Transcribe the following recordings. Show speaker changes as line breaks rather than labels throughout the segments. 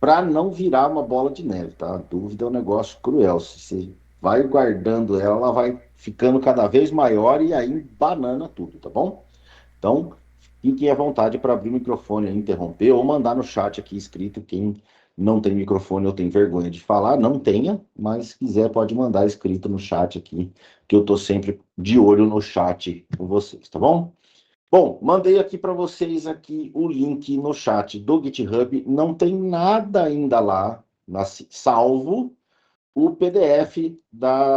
para não virar uma bola de neve, tá? A dúvida é um negócio cruel. Se você vai guardando ela, ela vai ficando cada vez maior e aí banana tudo, tá bom? Então, fiquem à vontade para abrir o microfone e interromper ou mandar no chat aqui escrito. Quem não tem microfone ou tem vergonha de falar, não tenha, mas se quiser pode mandar escrito no chat aqui, que eu estou sempre de olho no chat com vocês, tá bom? Bom, mandei aqui para vocês aqui o link no chat do GitHub. Não tem nada ainda lá, salvo o PDF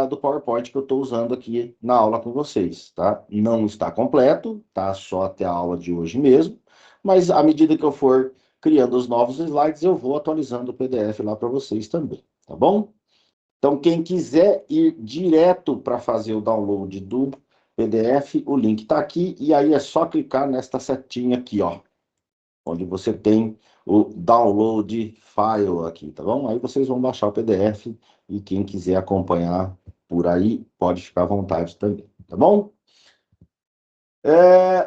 do PowerPoint que eu estou usando aqui na aula com vocês, tá? Não está completo, tá só até a aula de hoje mesmo, mas à medida que eu for criando os novos slides, eu vou atualizando o PDF lá para vocês também, tá bom? Então, quem quiser ir direto para fazer o download do PDF, o link está aqui, e aí é só clicar nesta setinha aqui, ó, onde você tem o download file aqui, tá bom? Aí vocês vão baixar o PDF e quem quiser acompanhar por aí, pode ficar à vontade também, tá bom?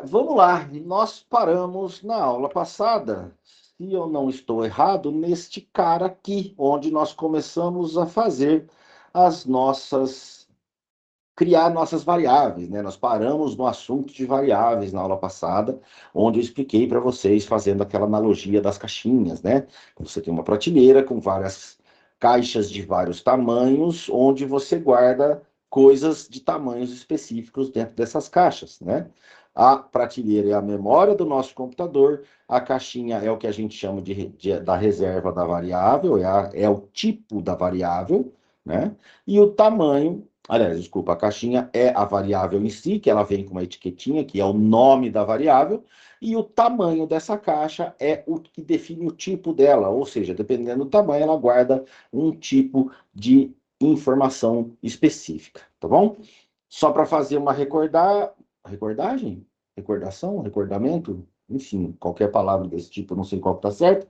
Vamos lá, nós paramos na aula passada, se eu não estou errado, neste cara aqui, onde nós começamos a fazer as nossas criar nossas variáveis, né? Nós paramos no assunto de variáveis na aula passada, onde eu expliquei para vocês, fazendo aquela analogia das caixinhas, né? Você tem uma prateleira com várias caixas de vários tamanhos, onde você guarda coisas de tamanhos específicos dentro dessas caixas, né? A prateleira é a memória do nosso computador, a caixinha é o que a gente chama da reserva da variável, é o tipo da variável, né? E o tamanho. Aliás, desculpa, a caixinha é a variável em si, que ela vem com uma etiquetinha, que é o nome da variável, e o tamanho dessa caixa é o que define o tipo dela, ou seja, dependendo do tamanho, ela guarda um tipo de informação específica, tá bom? Só para fazer uma recordagem, recordação, recordamento, enfim, qualquer palavra desse tipo, não sei qual que está certo,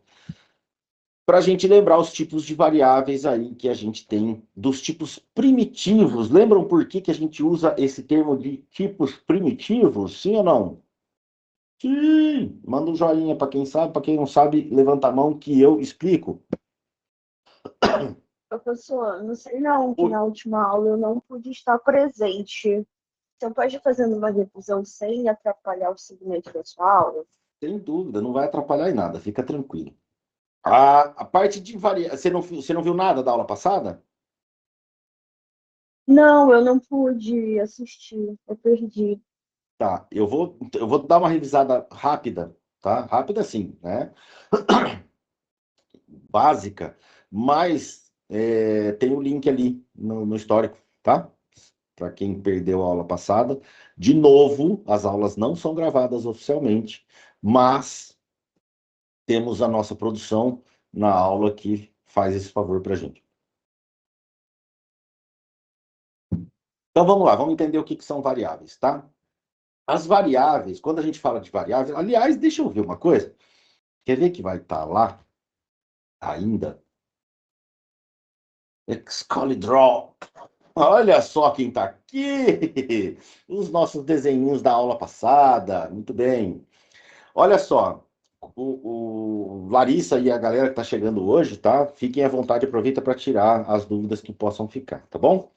para a gente lembrar os tipos de variáveis aí que a gente tem, dos tipos primitivos. Lembram por que a gente usa esse termo de tipos primitivos? Sim ou não? Sim! Manda um joinha para quem sabe, para quem não sabe, levanta a mão que eu explico.
Professor, não sei não, que
O-
na última aula eu não pude estar presente. Você pode ir fazendo uma revisão sem atrapalhar o segmento da sua aula?
Sem dúvida, não vai atrapalhar em nada, fica tranquilo. A parte de variáveis, você não viu nada da aula passada?
Não, eu não pude assistir, eu perdi.
Tá, eu vou dar uma revisada rápida, tá? Rápida sim, né? Básica, mas tem o link ali no histórico, tá? Para quem perdeu a aula passada. De novo, as aulas não são gravadas oficialmente, mas temos a nossa produção na aula que faz esse favor para a gente. Então vamos lá, vamos entender o que são variáveis, tá? As variáveis, quando a gente fala de variáveis, aliás, deixa eu ver uma coisa. Quer ver que vai estar lá ainda? Excalidraw. Olha só quem está aqui! Os nossos desenhinhos da aula passada. Muito bem. Olha só, o Larissa e a galera que está chegando hoje, tá? Fiquem à vontade, aproveita para tirar as dúvidas que possam ficar, tá bom?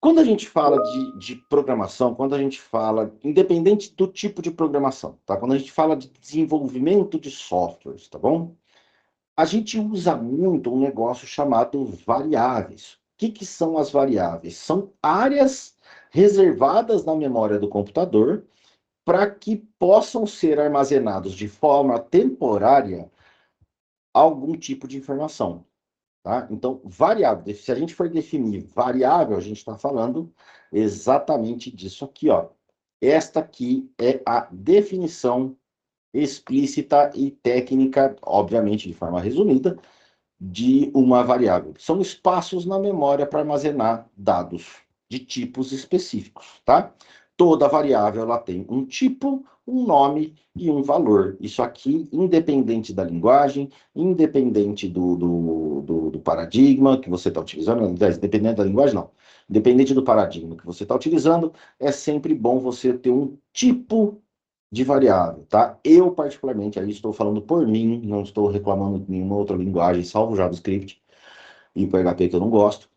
Quando a gente fala de programação, quando a gente fala, independente do tipo de programação, tá? Quando a gente fala de desenvolvimento de softwares, tá bom? A gente usa muito um negócio chamado variáveis. O que são as variáveis? São áreas reservadas na memória do computador para que possam ser armazenados de forma temporária algum tipo de informação. Tá? Então, variável, se a gente for definir variável, a gente está falando exatamente disso aqui. Ó. Esta aqui é a definição explícita e técnica, obviamente de forma resumida, de uma variável. São espaços na memória para armazenar dados de tipos específicos, tá? Toda variável ela tem um tipo, um nome e um valor. Isso aqui, independente da linguagem, independente do paradigma que você está utilizando, independente da linguagem, não. Independente do paradigma que você está utilizando, é sempre bom você ter um tipo de variável, tá? Eu, particularmente, aí estou falando por mim, não estou reclamando de nenhuma outra linguagem, salvo JavaScript e PHP, que eu não gosto.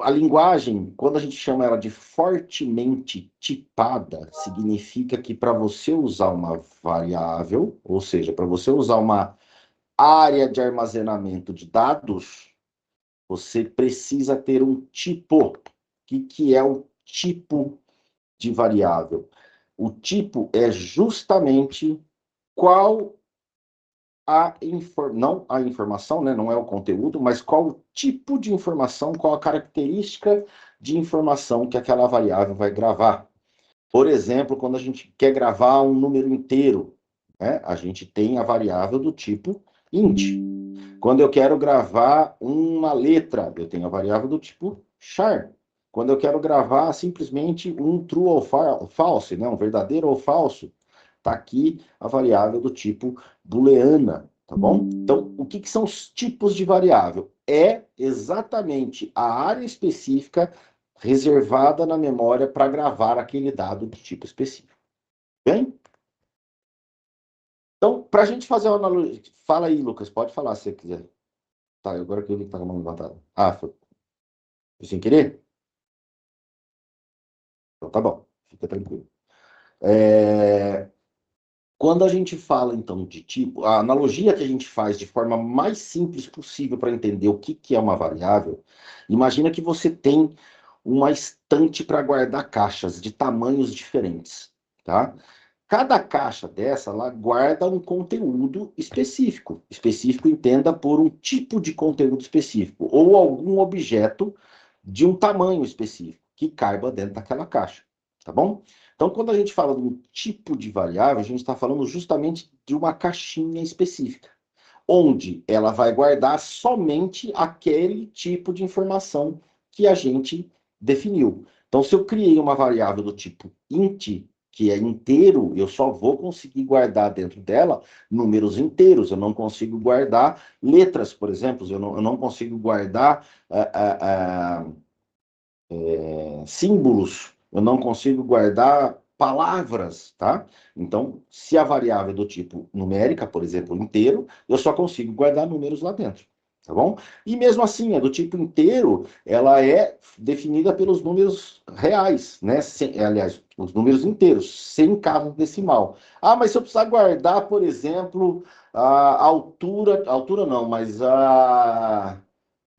A linguagem, quando a gente chama ela de fortemente tipada, significa que para você usar uma variável, ou seja, para você usar uma área de armazenamento de dados, você precisa ter um tipo. O que é o tipo de variável? O tipo é justamente qual não a informação, né, não é o conteúdo, mas qual o tipo de informação, qual a característica de informação que aquela variável vai gravar. Por exemplo, quando a gente quer gravar um número inteiro, né, a gente tem a variável do tipo int. Quando eu quero gravar uma letra, eu tenho a variável do tipo char. Quando eu quero gravar simplesmente um true ou false, né, um verdadeiro ou falso, está aqui a variável do tipo booleana, tá bom? Então, o que são os tipos de variável? É exatamente a área específica reservada na memória para gravar aquele dado de tipo específico. Bem? Então, para a gente fazer uma analogia... Fala aí, Lucas, pode falar se você quiser. Tá, agora que eu vi que tá com a mão levantada. Ah, foi sem querer? Então tá bom, fica tranquilo. É, Quando a gente fala, então, de tipo, a analogia que a gente faz de forma mais simples possível para entender o que é uma variável, imagina que você tem uma estante para guardar caixas de tamanhos diferentes, tá? Cada caixa dessa, ela guarda um conteúdo específico. Específico, entenda por um tipo de conteúdo específico, ou algum objeto de um tamanho específico, que caiba dentro daquela caixa, tá bom? Então, quando a gente fala de um tipo de variável, a gente está falando justamente de uma caixinha específica, onde ela vai guardar somente aquele tipo de informação que a gente definiu. Então, se eu criei uma variável do tipo int, que é inteiro, eu só vou conseguir guardar dentro dela números inteiros. Eu não consigo guardar letras, por exemplo. Eu não consigo guardar símbolos. Eu não consigo guardar palavras, tá? Então, se a variável é do tipo numérica, por exemplo, inteiro, eu só consigo guardar números lá dentro, tá bom? E mesmo assim, a do tipo inteiro, ela é definida pelos números reais, né? Aliás, os números inteiros, sem casa decimal. Ah, mas se eu precisar guardar, por exemplo, a altura não, mas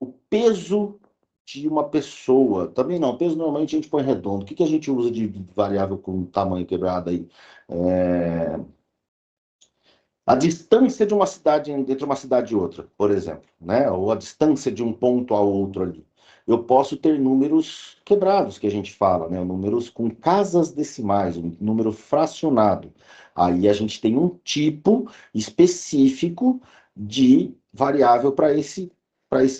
o peso de uma pessoa. Também não, peso normalmente a gente põe redondo. O que a gente usa de variável com tamanho quebrado aí? A distância de uma cidade entre uma cidade e outra, por exemplo, né? Ou a distância de um ponto ao outro ali. Eu posso ter números quebrados, que a gente fala, né? Números com casas decimais, um número fracionado. Aí a gente tem um tipo específico de variável para esse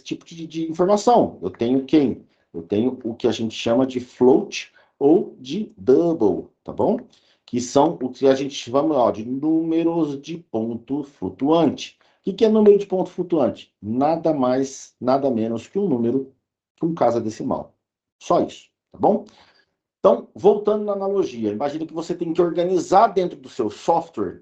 tipo de informação. Eu tenho quem? Eu tenho o que a gente chama de float ou de double, tá bom? Que são o que a gente chama, ó, de números de ponto flutuante. O que é número de ponto flutuante? Nada mais, nada menos que um número com casa decimal. Só isso, tá bom? Então, voltando na analogia, imagina que você tem que organizar dentro do seu software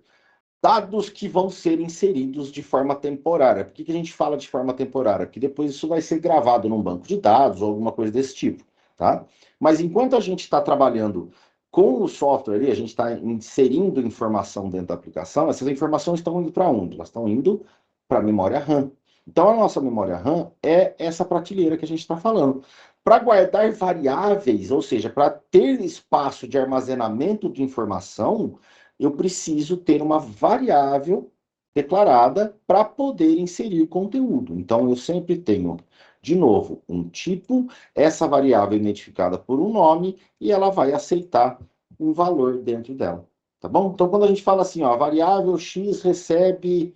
dados que vão ser inseridos de forma temporária. Por que a gente fala de forma temporária? Porque depois isso vai ser gravado num banco de dados ou alguma coisa desse tipo, tá? Mas enquanto a gente está trabalhando com o software ali, a gente está inserindo informação dentro da aplicação, essas informações estão indo para onde? Elas estão indo para a memória RAM. Então, a nossa memória RAM é essa prateleira que a gente está falando. Para guardar variáveis, ou seja, para ter espaço de armazenamento de informação, eu preciso ter uma variável declarada para poder inserir conteúdo. Então, eu sempre tenho, de novo, um tipo, essa variável identificada por um nome, e ela vai aceitar um valor dentro dela. Tá bom? Então, quando a gente fala assim, ó, a variável x recebe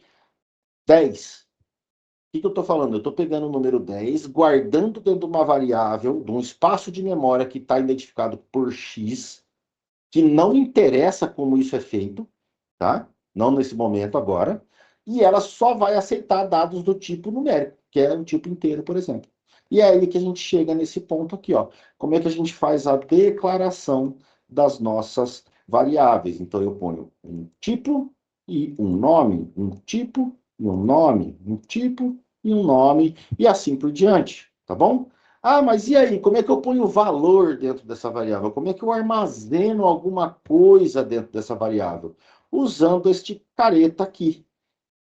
10. O que eu estou falando? Eu estou pegando o número 10, guardando dentro de uma variável, de um espaço de memória que está identificado por x, que não interessa como isso é feito, tá? Não nesse momento agora. E ela só vai aceitar dados do tipo numérico, que é um tipo inteiro, por exemplo. E é aí que a gente chega nesse ponto aqui, ó. Como é que a gente faz a declaração das nossas variáveis. Então, eu ponho um tipo e um nome, um tipo e um nome, um tipo e um nome, e assim por diante, tá bom? Ah, mas e aí, como é que eu ponho o valor dentro dessa variável? Como é que eu armazeno alguma coisa dentro dessa variável? Usando este careta aqui.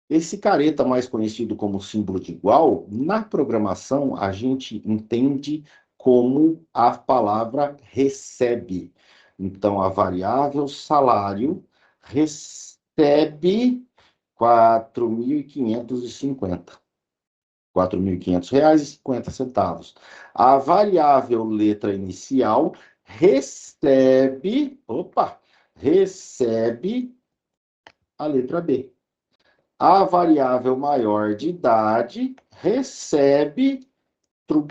Esse careta, mais conhecido como símbolo de igual, na programação a gente entende como a palavra recebe. Então, a variável salário recebe 4.550. R$ 4.500,50. A variável letra inicial recebe a letra B. A variável maior de idade recebe true.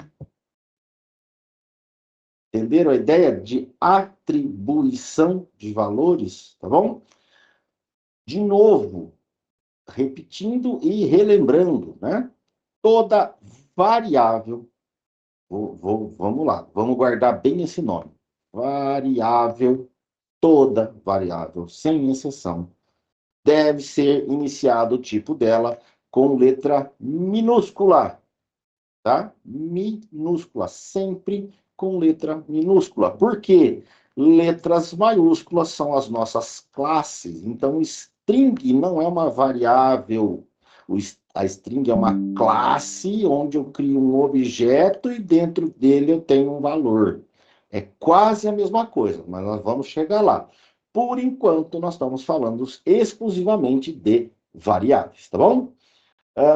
Entenderam a ideia de atribuição de valores? Tá bom? De novo, repetindo e relembrando, né? Toda variável, vamos lá, vamos guardar bem esse nome. Variável, toda variável, sem exceção, deve ser iniciado o tipo dela com letra minúscula, tá? Minúscula, sempre com letra minúscula. Por quê? Letras maiúsculas são as nossas classes. Então, string não é uma variável. A string é uma classe onde eu crio um objeto e dentro dele eu tenho um valor. É quase a mesma coisa, mas nós vamos chegar lá. Por enquanto, nós estamos falando exclusivamente de variáveis, tá bom?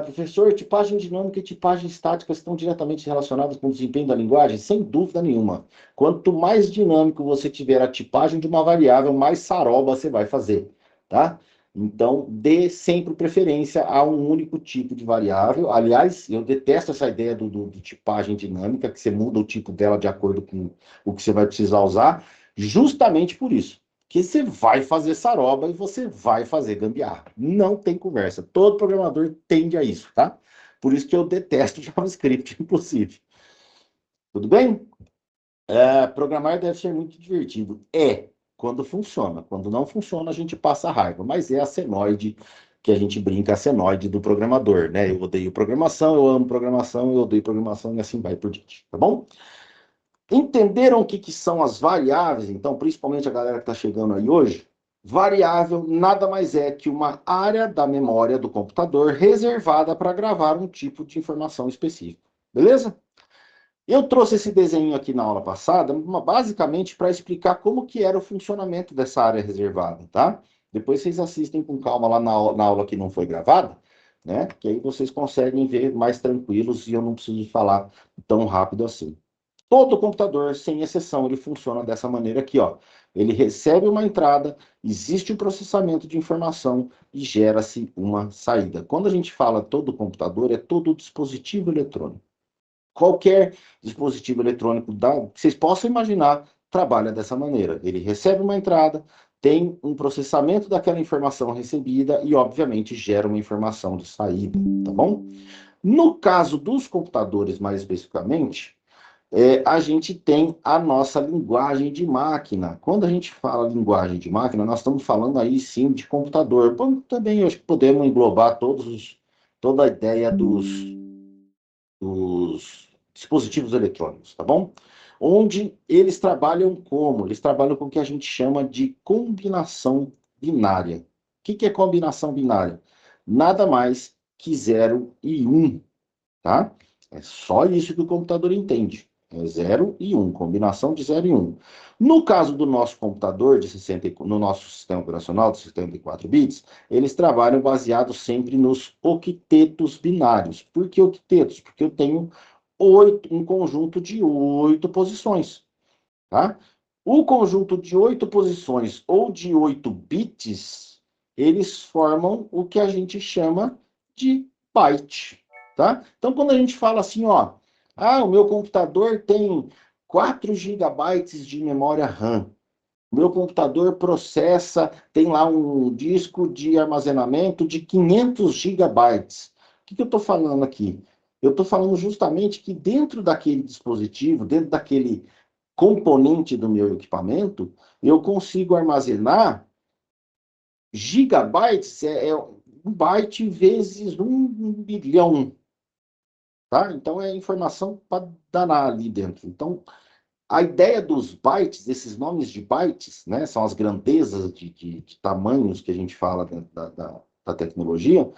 Professor, tipagem dinâmica e tipagem estática estão diretamente relacionadas com o desempenho da linguagem? Sem dúvida nenhuma. Quanto mais dinâmico você tiver a tipagem de uma variável, mais saroba você vai fazer, tá? Então, dê sempre preferência a um único tipo de variável. Aliás, eu detesto essa ideia do tipagem dinâmica, que você muda o tipo dela de acordo com o que você vai precisar usar, justamente por isso que você vai fazer saroba e você vai fazer gambiarra. Não tem conversa. Todo programador tende a isso, tá? Por isso que eu detesto JavaScript, inclusive. Tudo bem? Programar deve ser muito divertido. Quando funciona. Quando não funciona, a gente passa raiva. Mas é a senoide que a gente brinca, a senoide do programador, né? Eu odeio programação, eu amo programação, eu odeio programação e assim vai por diante, tá bom? Entenderam o que são as variáveis? Então, principalmente a galera que está chegando aí hoje, variável nada mais é que uma área da memória do computador reservada para gravar um tipo de informação específica. Beleza? Eu trouxe esse desenho aqui na aula passada, basicamente para explicar como que era o funcionamento dessa área reservada, tá? Depois vocês assistem com calma lá na aula que não foi gravada, né? Que aí vocês conseguem ver mais tranquilos e eu não preciso falar tão rápido assim. Todo computador, sem exceção, ele funciona dessa maneira aqui, ó. Ele recebe uma entrada, existe um processamento de informação e gera-se uma saída. Quando a gente fala todo computador, é todo dispositivo eletrônico. Qualquer dispositivo eletrônico que vocês possam imaginar trabalha dessa maneira. Ele recebe uma entrada, tem um processamento daquela informação recebida e, obviamente, gera uma informação de saída, tá bom? No caso dos computadores, mais especificamente, a gente tem a nossa linguagem de máquina. Quando a gente fala linguagem de máquina, nós estamos falando aí sim de computador. Também acho que podemos englobar toda a ideia dos dispositivos eletrônicos, tá bom? Onde eles trabalham como? Eles trabalham com o que a gente chama de combinação binária. O que é combinação binária? Nada mais que 0 e 1, tá? É só isso que o computador entende. É 0 e 1, combinação de 0 e 1. No caso do nosso computador, no nosso sistema operacional de 64 bits, eles trabalham baseados sempre nos octetos binários. Por que octetos? Porque eu tenho um conjunto de 8 posições. Tá? O conjunto de 8 posições ou de 8 bits, eles formam o que a gente chama de byte. Tá? Então, quando a gente fala assim, ó, o meu computador tem 4 gigabytes de memória RAM. O meu computador tem lá um disco de armazenamento de 500 gigabytes. O que eu estou falando aqui? Eu estou falando justamente que dentro daquele dispositivo, dentro daquele componente do meu equipamento, eu consigo armazenar gigabytes, um byte vezes 1 bilhão, tá? Então é informação para danar ali dentro. Então, a ideia dos bytes, esses nomes de bytes, né, são as grandezas de tamanhos que a gente fala dentro da tecnologia,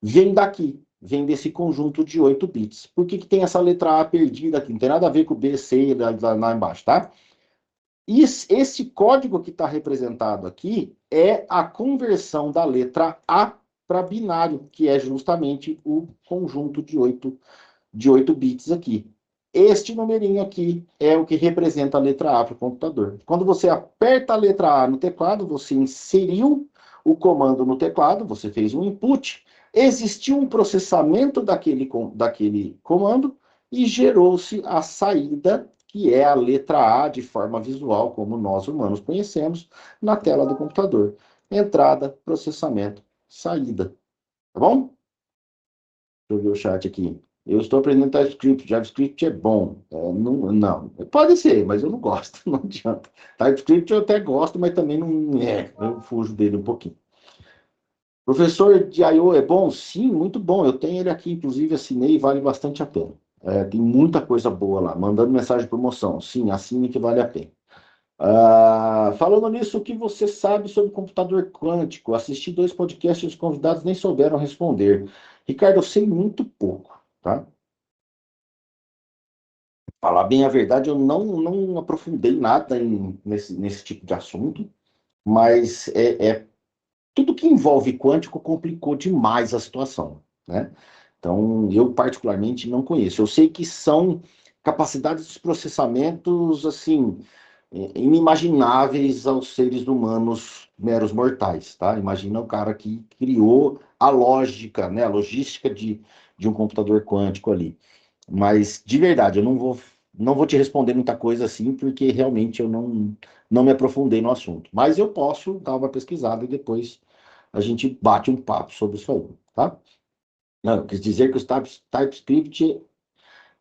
vem daqui, vem desse conjunto de 8 bits. Por que tem essa letra A perdida aqui? Não tem nada a ver com o B, C lá embaixo, tá? E esse código que está representado aqui é a conversão da letra A para binário, que é justamente o conjunto de 8 bits aqui. Este numerinho aqui é o que representa a letra A para o computador. Quando você aperta a letra A no teclado, você inseriu o comando no teclado, você fez um input, existiu um processamento daquele comando e gerou-se a saída, que é a letra A de forma visual, como nós humanos conhecemos, na tela do computador. Entrada, processamento, saída. Tá bom? Deixa eu ver o chat aqui. Eu estou aprendendo TypeScript. JavaScript é bom. Não, pode ser, mas eu não gosto. Não adianta. TypeScript eu até gosto, mas também não é. Eu fujo dele um pouquinho. Professor de I/O é bom? Sim, muito bom. Eu tenho ele aqui, inclusive assinei e vale bastante a pena. Tem muita coisa boa lá. Mandando mensagem de promoção. Sim, assine que vale a pena. Falando nisso, o que você sabe sobre computador quântico? Assisti 2 podcasts e os convidados nem souberam responder. Ricardo, eu sei muito pouco, tá? Falar bem a verdade, eu não aprofundei nada nesse tipo de assunto, mas tudo que envolve quântico complicou demais a situação, né? Então, eu particularmente não conheço. Eu sei que são capacidades de processamentos, assim, inimagináveis aos seres humanos meros mortais, tá? Imagina o cara que criou a lógica, né? A logística de um computador quântico ali. Mas, de verdade, eu não vou te responder muita coisa assim, porque realmente eu não me aprofundei no assunto. Mas eu posso dar uma pesquisada e depois a gente bate um papo sobre isso aí, tá? Não, eu quis dizer que o TypeScript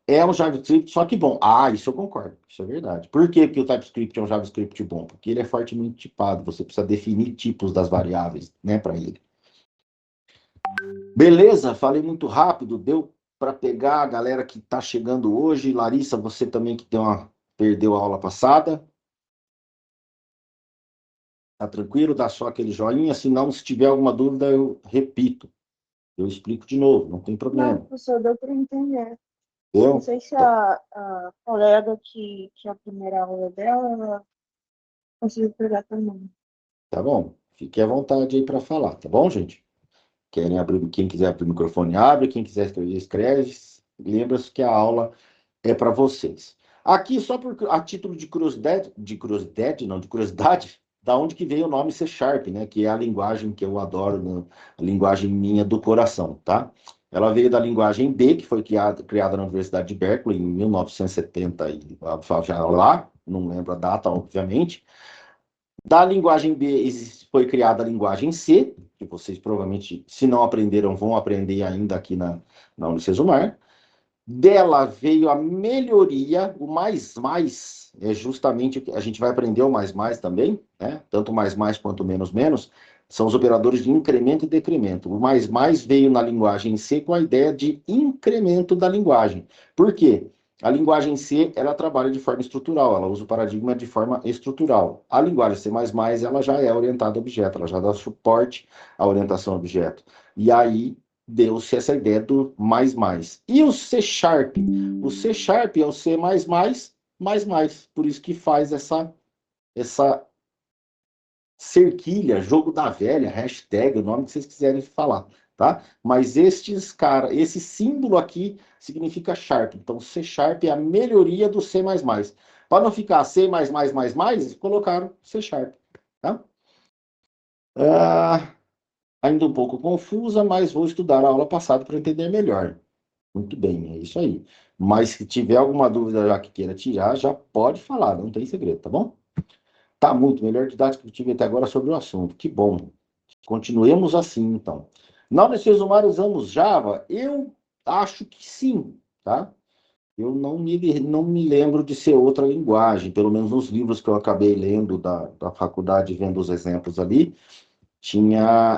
é um JavaScript, só que bom. Isso eu concordo, isso é verdade. Por quê que o TypeScript é um JavaScript bom? Porque ele é fortemente tipado, você precisa definir tipos das variáveis, né, para ele. Beleza, falei muito rápido, deu para pegar a galera que está chegando hoje. Larissa, você também que perdeu a aula passada. Tá tranquilo? Dá só aquele joinha, se não, se tiver alguma dúvida, eu repito. Eu explico de novo, não tem
Não,
problema.
professor, deu para entender. Não
Eu,
sei se a colega que é a primeira aula dela, ela conseguiu pegar também.
tá bom? Fique à vontade aí para falar, tá bom, gente? Querem abrir, quem quiser abrir o microfone, abre. Quem quiser escrever, escreve. Lembra-se que a aula é para vocês. Aqui, só a título de curiosidade, da onde que veio o nome C Sharp, né? Que é a linguagem que eu adoro, né? A linguagem minha do coração, tá? Ela veio da linguagem B, que foi criada na Universidade de Berkeley em 1970, já lá, não lembro a data, obviamente. Da linguagem B foi criada a linguagem C, que vocês provavelmente, se não aprenderam, vão aprender ainda aqui na Unicesumar. Dela veio a melhoria, o mais, é justamente, a gente vai aprender o mais também, né? Tanto mais quanto menos, são os operadores de incremento e decremento. O mais veio na linguagem C com a ideia de incremento da linguagem. Por quê? A linguagem C, ela trabalha de forma estrutural, ela usa o paradigma de forma estrutural. A linguagem C++, ela já é orientada a objeto, ela já dá suporte à orientação a objeto. E aí, deu-se essa ideia do mais. E o C Sharp? O C Sharp é o C++, mais. Por isso que faz essa cerquilha, jogo da velha, hashtag, o nome que vocês quiserem falar, tá? Mas esse símbolo aqui significa Sharp. Então, C Sharp é a melhoria do C++. Para não ficar C++, colocaram C Sharp, tá? Ainda um pouco confusa, mas vou estudar a aula passada para entender melhor. Muito bem, é isso aí. Mas se tiver alguma dúvida já que queira tirar, já pode falar, não tem segredo, tá bom? Tá muito melhor didática que eu tive até agora sobre o assunto. Que bom. Continuemos assim, então. Na Unicesumar usamos Java? Eu acho que sim, tá? Eu não me lembro de ser outra linguagem, pelo menos nos livros que eu acabei lendo da faculdade, vendo os exemplos ali,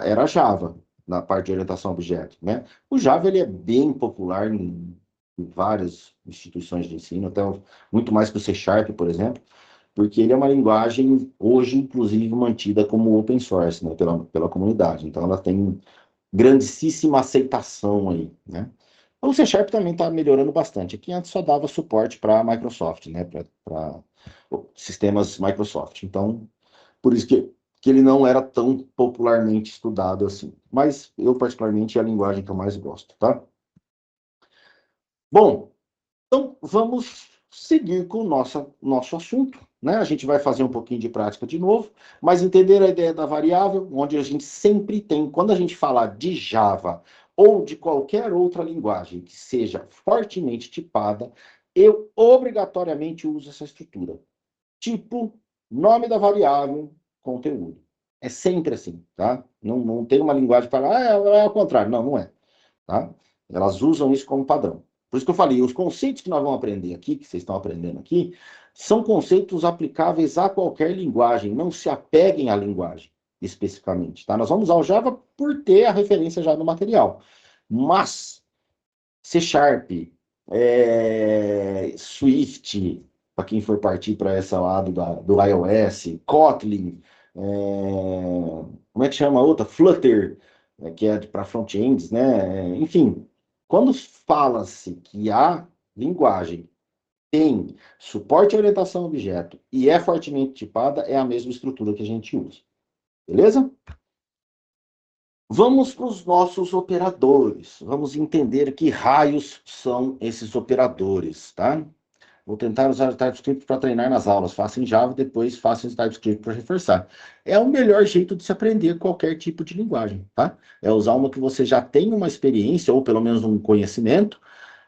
era Java, na parte de orientação a objeto, né? O Java, ele é bem popular em várias instituições de ensino, até muito mais que o C Sharp, por exemplo, porque ele é uma linguagem, hoje, inclusive, mantida como open source, né, pela comunidade. Então, ela tem grandíssima aceitação aí, né? O C Sharp também está melhorando bastante. Aqui antes só dava suporte para a Microsoft, né? Para sistemas Microsoft. Então, por isso que ele não era tão popularmente estudado assim. Mas eu, particularmente, é a linguagem que eu mais gosto, tá? Bom, então vamos seguir com o nosso assunto, né? A gente vai fazer um pouquinho de prática de novo, mas entender a ideia da variável, onde a gente sempre tem, quando a gente falar de Java ou de qualquer outra linguagem que seja fortemente tipada, eu obrigatoriamente uso essa estrutura. Tipo, nome da variável, conteúdo. É sempre assim, tá? Não tem uma linguagem para, é ao contrário. Não, não é, tá? Elas usam isso como padrão. Por isso que eu falei, os conceitos que nós vamos aprender aqui, que vocês estão aprendendo aqui, são conceitos aplicáveis a qualquer linguagem, não se apeguem à linguagem especificamente, tá? Nós vamos usar o Java por ter a referência já no material. Mas C Sharp, Swift, para quem for partir para essa lado do iOS, Kotlin, como é que chama a outra? Flutter, que é para front-ends, né? Enfim, quando fala-se que a linguagem tem suporte à orientação a objeto e é fortemente tipada, é a mesma estrutura que a gente usa. Beleza? Vamos para os nossos operadores. Vamos entender que raios são esses operadores, tá? Vou tentar usar o TypeScript para treinar nas aulas. Faça em Java, depois faça em TypeScript para reforçar. É o melhor jeito de se aprender qualquer tipo de linguagem, tá? É usar uma que você já tem uma experiência, ou pelo menos um conhecimento,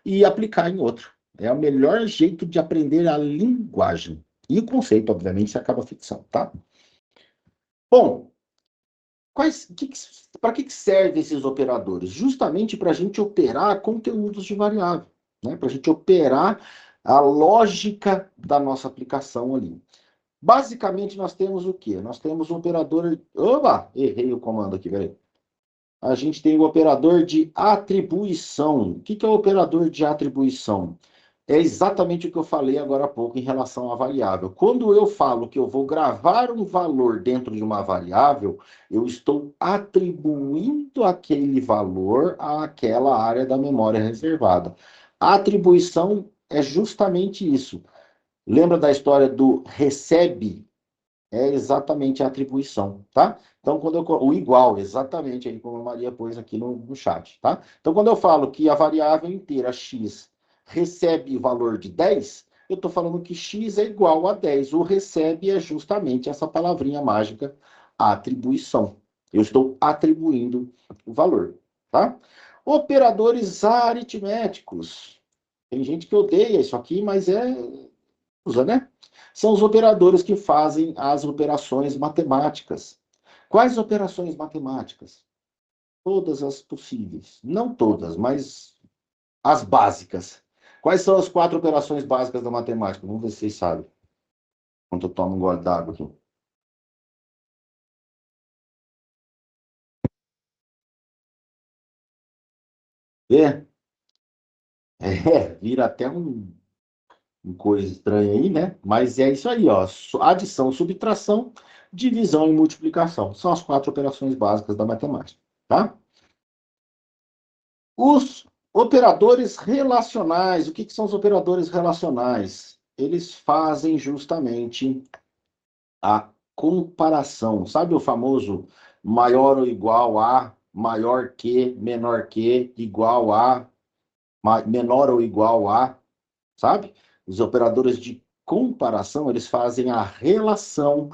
e aplicar em outro. É o melhor jeito de aprender a linguagem. E o conceito, obviamente, se acaba fixando, tá? Bom, para que servem esses operadores? Justamente para a gente operar conteúdos de variável, né? Para a gente operar a lógica da nossa aplicação ali. Basicamente, nós temos o quê? Nós temos um operador. Opa! Errei o comando aqui, peraí. A gente tem o operador de atribuição. O que é o operador de atribuição? É exatamente o que eu falei agora há pouco em relação à variável. Quando eu falo que eu vou gravar um valor dentro de uma variável, eu estou atribuindo aquele valor àquela área da memória reservada. A atribuição é justamente isso. Lembra da história do recebe? É exatamente a atribuição, tá? Então, o igual, exatamente aí como a Maria pôs aqui no chat, tá? Então, quando eu falo que a variável inteira x recebe o valor de 10, eu estou falando que x é igual a 10. O recebe é justamente essa palavrinha mágica, atribuição. Eu estou atribuindo o valor, tá? Operadores aritméticos. Tem gente que odeia isso aqui, mas usa, né? São os operadores que fazem as operações matemáticas. Quais operações matemáticas? Todas as possíveis. Não todas, mas as básicas. Quais são as 4 operações básicas da matemática? Vamos ver se vocês sabem. Enquanto eu tomo um gole d'água aqui. Vê? Vira até uma coisa estranha aí, né? Mas é isso aí, ó. Adição, subtração, divisão e multiplicação. São as 4 operações básicas da matemática, tá? Os operadores relacionais, o que são os operadores relacionais? Eles fazem justamente a comparação. Sabe o famoso maior ou igual a, maior que, menor que, igual a, menor ou igual a, sabe? Os operadores de comparação, eles fazem a relação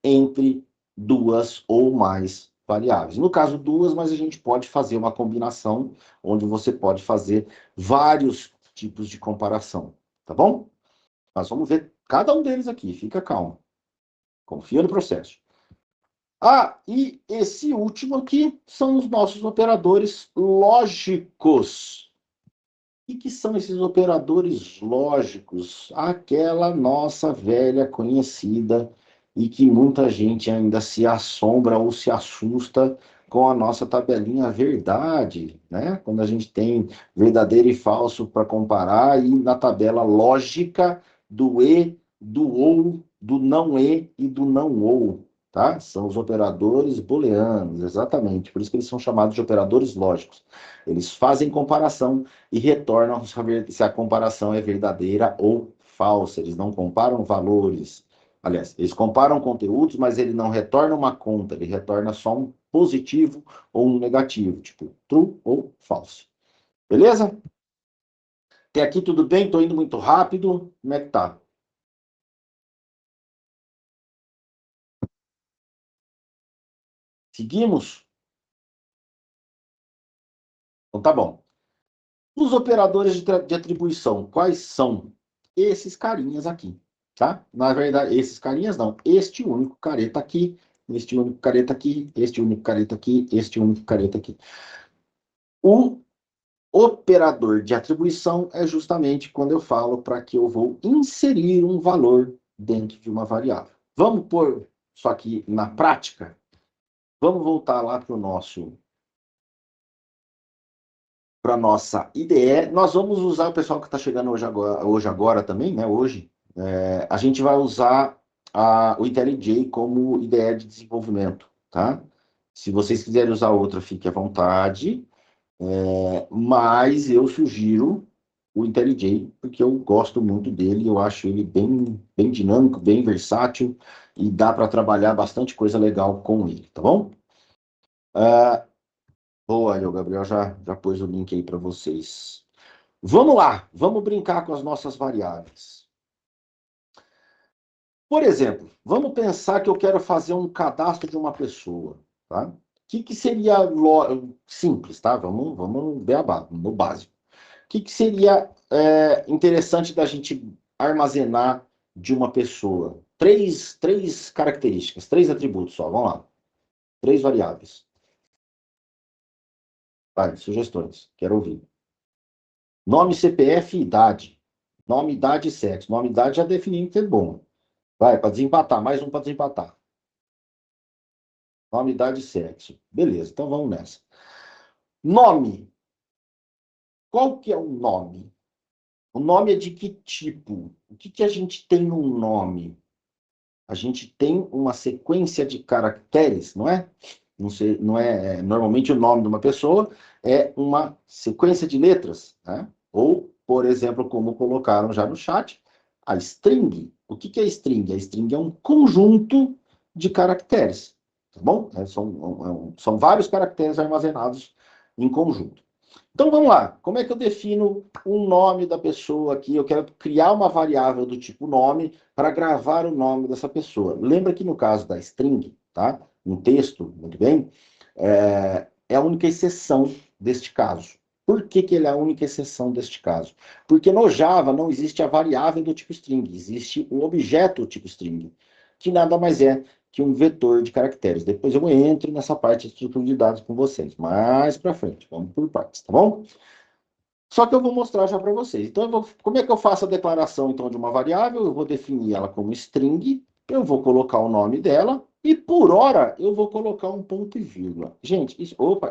entre duas ou mais variáveis. No caso, duas, mas a gente pode fazer uma combinação onde você pode fazer vários tipos de comparação, tá bom? Nós vamos ver cada um deles aqui, fica calmo. Confia no processo. Ah, e esse último aqui são os nossos operadores lógicos. E que são esses operadores lógicos? Aquela nossa velha conhecida e que muita gente ainda se assombra ou se assusta com a nossa tabelinha verdade, né? Quando a gente tem verdadeiro e falso para comparar e na tabela lógica do e, do ou, do não e do não ou, tá? São os operadores booleanos, exatamente. Por isso que eles são chamados de operadores lógicos. Eles fazem comparação e retornam se a comparação é verdadeira ou falsa. Eles não comparam valores. Aliás, eles comparam conteúdos, mas ele não retorna uma conta, ele retorna só um positivo ou um negativo, tipo true ou false. Beleza? Até aqui tudo bem? Estou indo muito rápido. Como é que tá? Seguimos? Então tá bom. Os operadores de atribuição, quais são? Esses carinhas aqui, tá? Na verdade, esses carinhas não. Este único careta aqui, este único careta aqui, este único careta aqui, este único careta aqui. O operador de atribuição é justamente quando eu falo para que eu vou inserir um valor dentro de uma variável. Vamos pôr isso aqui na prática? Vamos voltar lá para o nosso para nossa IDE. Nós vamos usar o pessoal que está chegando hoje agora também, né? Hoje, a gente vai usar o IntelliJ como IDE de desenvolvimento, tá? Se vocês quiserem usar outra, fique à vontade, mas eu sugiro o IntelliJ, porque eu gosto muito dele, eu acho ele bem, bem dinâmico, bem versátil, e dá para trabalhar bastante coisa legal com ele, tá bom? Boa, aí o Gabriel já pôs o link aí para vocês. Vamos lá, vamos brincar com as nossas variáveis. Por exemplo, vamos pensar que eu quero fazer um cadastro de uma pessoa, tá? O que seria simples, tá? Vamos beabá, no básico. O que seria interessante da gente armazenar de uma pessoa? Três características, três atributos só, vamos lá. Três variáveis. Vai, sugestões, quero ouvir. Nome, CPF e idade. Nome, idade e sexo. Nome, idade já defini que é bom. Vai, para desempatar, mais um para desempatar. Nome, idade e sexo. Beleza, então vamos nessa. Nome. Qual que é o nome? O nome é de que tipo? O que a gente tem no nome? A gente tem uma sequência de caracteres, não é? Não, sei, não é. Normalmente o nome de uma pessoa é uma sequência de letras, né? Ou, por exemplo, como colocaram já no chat, a string. O que é string? A string é um conjunto de caracteres, tá bom? São vários caracteres armazenados em conjunto. Então vamos lá, como é que eu defino o nome da pessoa aqui? Eu quero criar uma variável do tipo nome para gravar o nome dessa pessoa. Lembra que no caso da string, tá? No texto, muito bem, é a única exceção deste caso. Por que ele é a única exceção deste caso? Porque no Java não existe a variável do tipo string, existe o objeto do tipo string, que nada mais é que um vetor de caracteres. Depois eu entro nessa parte de estrutura de dados com vocês, mais para frente. Vamos por partes, tá bom? Só que eu vou mostrar já para vocês. Então, como é que eu faço a declaração então de uma variável? Eu vou definir ela como string, eu vou colocar o nome dela e por hora eu vou colocar um ponto e vírgula. Gente,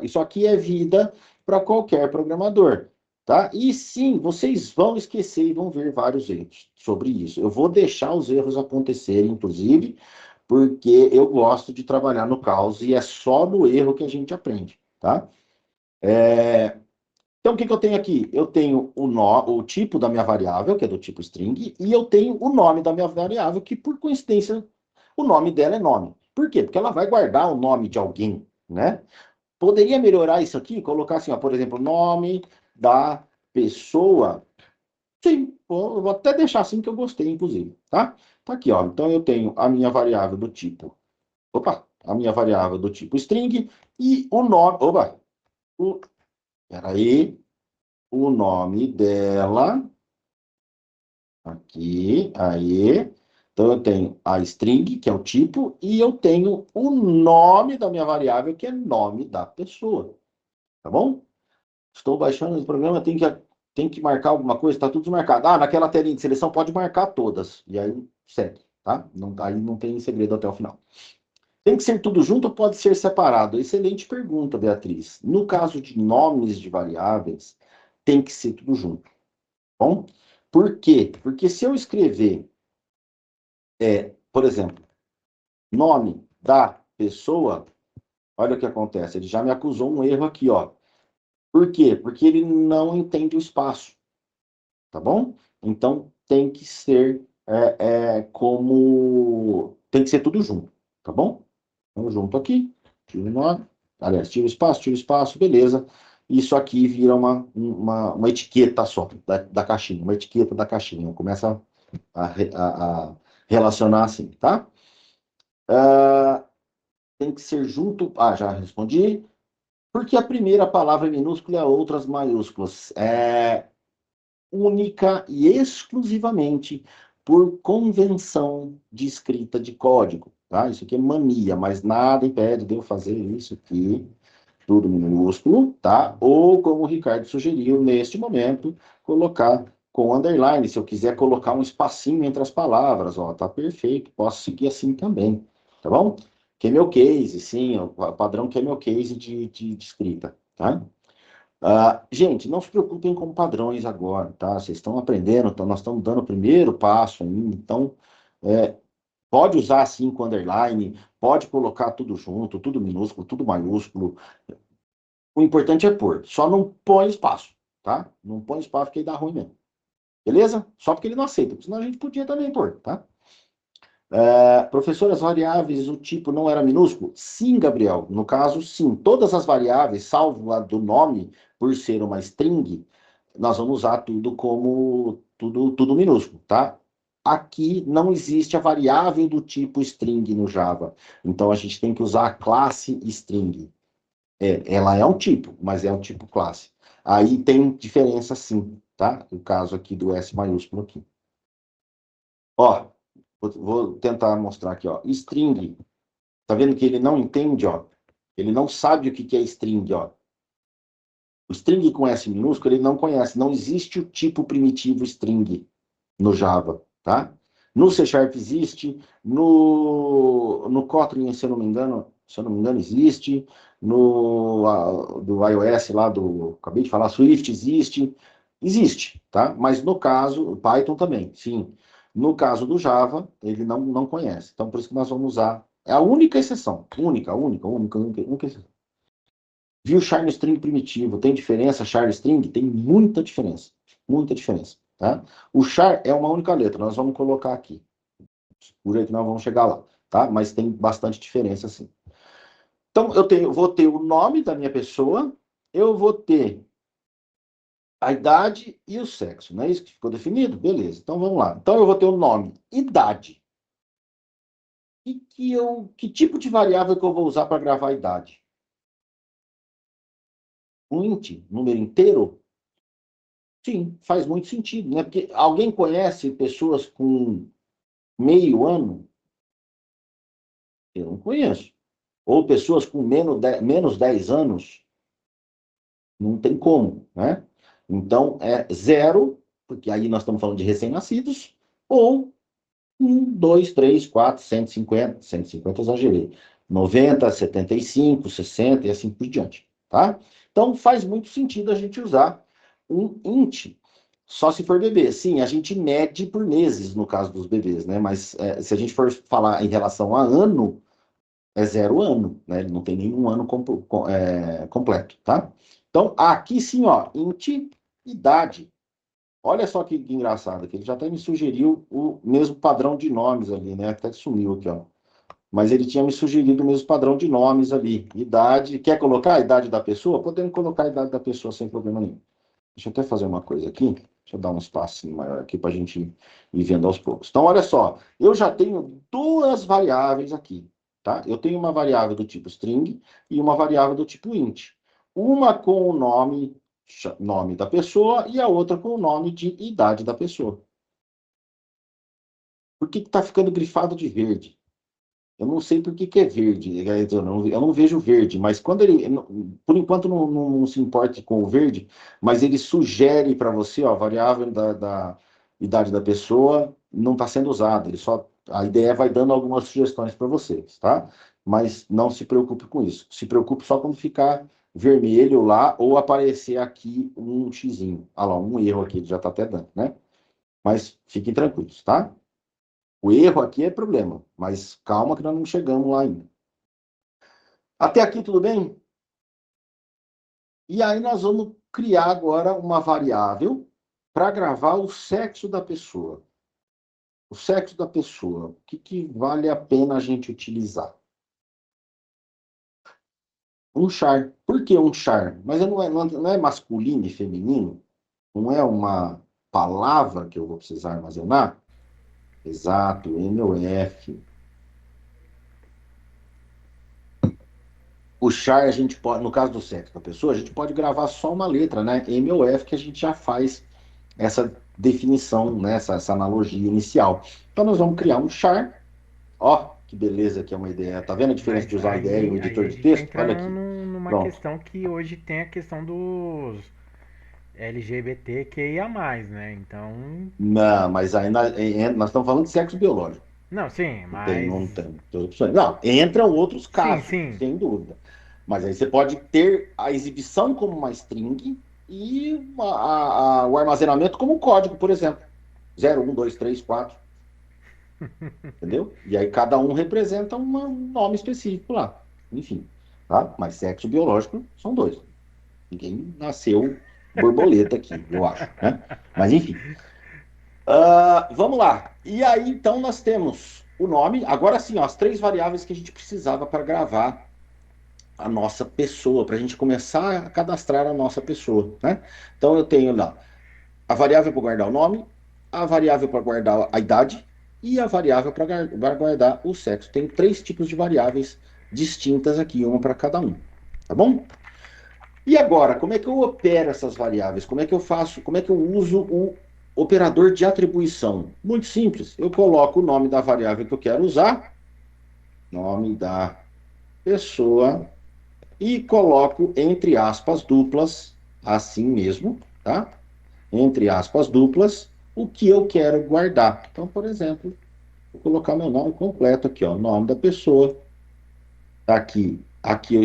isso aqui é vida para qualquer programador, tá? E sim, vocês vão esquecer e vão ver vários erros sobre isso. Eu vou deixar os erros acontecerem, inclusive, porque eu gosto de trabalhar no caos e é só no erro que a gente aprende, tá? Então, o que eu tenho aqui? Eu tenho o tipo da minha variável, que é do tipo string, e eu tenho o nome da minha variável, que por coincidência, o nome dela é nome. Por quê? Porque ela vai guardar o nome de alguém, né? Poderia melhorar isso aqui, colocar assim, ó, por exemplo, nome da pessoa. Sim, eu vou até deixar assim que eu gostei, inclusive, tá? Tá aqui, ó. Então eu tenho a minha variável do tipo, a minha variável do tipo string e o nome, peraí, o nome dela, aqui, aí. Então eu tenho a string, que é o tipo, e eu tenho o nome da minha variável, que é nome da pessoa, tá bom? Estou baixando o programa, tem que Tem que marcar alguma coisa? Está tudo marcado. Ah, naquela telinha de seleção pode marcar todas. E aí segue, tá? Não, aí não tem segredo até o final. Tem que ser tudo junto ou pode ser separado? Excelente pergunta, Beatriz. No caso de nomes de variáveis, tem que ser tudo junto. Tá bom? Por quê? Porque se eu escrever, por exemplo, nome da pessoa, olha o que acontece. Ele já me acusou um erro aqui, ó. Por quê? Porque ele não entende o espaço. Tá bom? Então tem que ser como. Tem que ser tudo junto, tá bom? Vamos junto aqui, tira o nome, aliás, tira o espaço, beleza. Isso aqui vira uma etiqueta só da caixinha, uma etiqueta da caixinha. Começa a relacionar assim, tá? Ah, tem que ser junto. Ah, já respondi. Porque a primeira palavra é minúscula e a outras maiúsculas. Única e exclusivamente por convenção de escrita de código, tá? Isso aqui é mania, mas nada impede de eu fazer isso aqui, tudo minúsculo, tá? Ou, como o Ricardo sugeriu, neste momento, colocar com underline, se eu quiser colocar um espacinho entre as palavras, ó, tá perfeito, posso seguir assim também, tá bom? Que é meu case, sim, o padrão que é meu case de escrita, tá? Gente, não se preocupem com padrões agora, tá? Vocês estão aprendendo, então nós estamos dando o primeiro passo ainda, então é, pode usar assim com underline, pode colocar tudo junto, tudo minúsculo, tudo maiúsculo. O importante é pôr, só não põe espaço, tá? Não põe espaço porque aí dá ruim mesmo. Beleza? Só porque ele não aceita, porque senão a gente podia também pôr, tá? Professor, as variáveis, o tipo não era minúsculo? Sim, Gabriel. No caso, sim. Todas as variáveis, salvo a do nome, por ser uma string, nós vamos usar tudo como tudo minúsculo, tá? Aqui não existe a variável do tipo string no Java. Então a gente tem que usar a classe string. Ela é um tipo, mas é um tipo classe. Aí tem diferença sim, tá? O caso aqui do S maiúsculo aqui. Ó, vou tentar mostrar aqui, ó. String. Tá vendo que ele não entende, ó? Ele não sabe o que é string, ó. O string com S minúsculo ele não conhece. Não existe o tipo primitivo string no Java, tá? No C Sharp existe, no Kotlin, se eu não me engano, existe, do iOS lá acabei de falar, Swift existe, tá? Mas no caso, o Python também, sim. No caso do Java, ele não conhece. Então, por isso que nós vamos usar. É a única exceção. Única exceção. Viu char string primitivo? Tem diferença char string? Tem muita diferença. Muita diferença. Tá? O char é uma única letra. Nós vamos colocar aqui. Por aí que nós vamos chegar lá. Tá? Mas tem bastante diferença, sim. Então, vou ter o nome da minha pessoa, eu vou ter a idade e o sexo. Não é isso que ficou definido? Beleza. Então, vamos lá. Então, eu vou ter o nome, idade. Que tipo de variável que eu vou usar para gravar a idade? Um int, número inteiro? Sim, faz muito sentido, né? Porque alguém conhece pessoas com meio ano? Eu não conheço. Ou pessoas com menos 10 anos? Não tem como, né? Então, é zero, porque aí nós estamos falando de recém-nascidos, ou 2, 3, 4, 150 exagerei, 90, 75, 60 e assim por diante, tá? Então, faz muito sentido a gente usar um int, só se for bebê. Sim, a gente mede por meses no caso dos bebês, né? Mas se a gente for falar em relação a ano, é 0 ano, né? Ele não tem nenhum ano completo, tá? Então, aqui sim, ó, int idade. Olha só que engraçado, que ele já até me sugeriu o mesmo padrão de nomes ali, né? Até sumiu aqui, ó. Mas ele tinha me sugerido o mesmo padrão de nomes ali. Idade. Quer colocar a idade da pessoa? Podemos colocar a idade da pessoa sem problema nenhum. Deixa eu até fazer uma coisa aqui. Deixa eu dar um espaço maior aqui para a gente ir vendo aos poucos. Então, olha só. Eu já tenho duas variáveis aqui, tá? Eu tenho uma variável do tipo string e uma variável do tipo int. Uma com o nome da pessoa e a outra com o nome de idade da pessoa. Por que está ficando grifado de verde? Eu não sei por que que é verde. Eu não vejo verde, mas quando ele, por enquanto, não se importe com o verde, mas ele sugere para você, ó, a variável da idade da pessoa não está sendo usada. Ele só, a ideia vai dando algumas sugestões para vocês, tá? Mas não se preocupe com isso. Se preocupe só quando ficar vermelho lá ou aparecer aqui um xizinho. Ah lá, um erro aqui, ele já está até dando, né? Mas fiquem tranquilos, tá? O erro aqui é problema, mas calma que nós não chegamos lá ainda. Até aqui tudo bem? E aí nós vamos criar agora uma variável para gravar o sexo da pessoa. O sexo da pessoa. O que vale a pena a gente utilizar? Um char. Por que um char? Mas não é masculino e feminino? Não é uma palavra que eu vou precisar armazenar? Exato, M ou F. O char a gente pode, no caso do sexo da pessoa, a gente pode gravar só uma letra, né? M ou F, que a gente já faz essa definição, né? Essa analogia inicial. Então nós vamos criar um char. Ó, que beleza que é uma ideia. Tá vendo a diferença
Mas
de usar a ideia e o
aí
editor
a
de
gente
texto?
entra
Olha aqui.
numa
Pronto.
questão que hoje tem a questão dos LGBTQIA+, né? Então,
Não, mas ainda nós estamos falando de sexo biológico.
não, sim, mas
Não tem opções. Não, entram outros
sim,
casos,
sim.
sem dúvida. Mas aí você pode ter a exibição como uma string e o armazenamento como um código, por exemplo. 0, 1, 2, 3, 4, entendeu? E aí cada um representa um nome específico lá. Enfim, tá? Mas sexo biológico são dois. Ninguém nasceu borboleta aqui, eu acho, né? Mas enfim. Vamos lá. E aí, então, nós temos o nome. Agora sim, ó, as três variáveis que a gente precisava para gravar a nossa pessoa, para a gente começar a cadastrar a nossa pessoa, né? Então, eu tenho lá a variável para guardar o nome, a variável para guardar a idade e a variável para guardar o sexo. Tem três tipos de variáveis distintas aqui, uma para cada um, tá bom? E agora, como é que eu opero essas variáveis? Como é que eu faço? Como é que eu uso o operador de atribuição? Muito simples. Eu coloco o nome da variável que eu quero usar, nome da pessoa, e coloco entre aspas duplas, assim mesmo, tá? Entre aspas duplas, o que eu quero guardar. Então, por exemplo, vou colocar meu nome completo aqui, ó, nome da pessoa. Tá aqui, aqui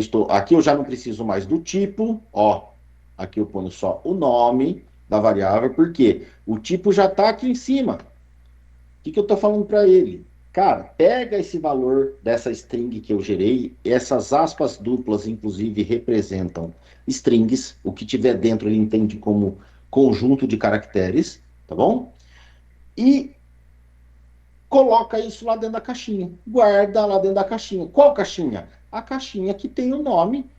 eu já não preciso mais do tipo, ó. Aqui eu ponho só o nome da variável, porque o tipo já está aqui em cima. O que eu estou falando para ele? Cara, pega esse valor dessa string que eu gerei, essas aspas duplas, inclusive, representam strings, o que tiver dentro ele entende como conjunto de caracteres, tá bom? E coloca isso lá dentro da caixinha, guarda lá dentro da caixinha. Qual caixinha? A caixinha que tem o nome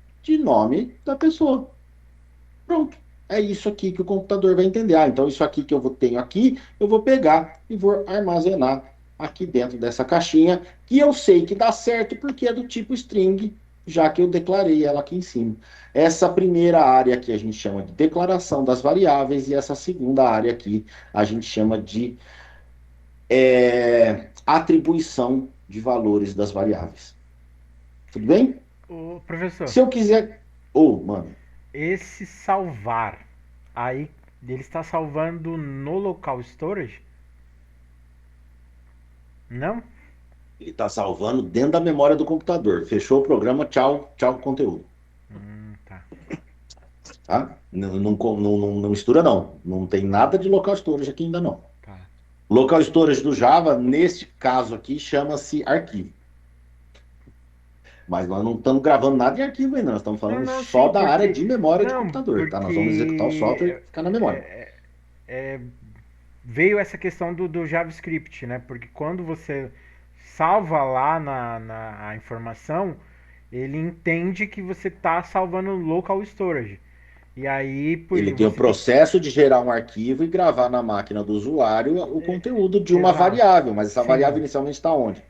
da pessoa. Pronto. É isso aqui que o computador vai entender. Então isso aqui que tenho aqui, eu vou pegar e vou armazenar aqui dentro dessa caixinha, que eu sei que dá certo porque é do tipo string, já que eu declarei ela aqui em cima. Essa primeira área aqui a gente chama de declaração das variáveis e essa segunda área aqui a gente chama de atribuição de valores das variáveis. Tudo bem?
Ô, professor,
Se eu quiser. Mano,
esse salvar, aí ele está salvando no local storage? Não?
ele está salvando dentro da memória do computador. Fechou o programa, tchau, tchau, conteúdo.
Tá.
Tá? Não mistura, não. Não tem nada de local storage aqui ainda, não.
Tá.
Local storage do Java, neste caso aqui, chama-se arquivo. Mas nós não estamos gravando nada em arquivo ainda, nós estamos
Não,
falando
não,
só
sim,
da área
porque.
de memória de
Não,
computador, tá? Nós vamos executar o software
porque.
e ficar na memória.
Veio essa questão do JavaScript, né? Porque quando você salva lá a informação, ele entende que você está salvando local storage. E aí
Ele tem o
você tem.
processo de gerar um arquivo e gravar na máquina do usuário o conteúdo de uma
Exato.
variável, mas essa variável
Sim,
inicialmente está onde?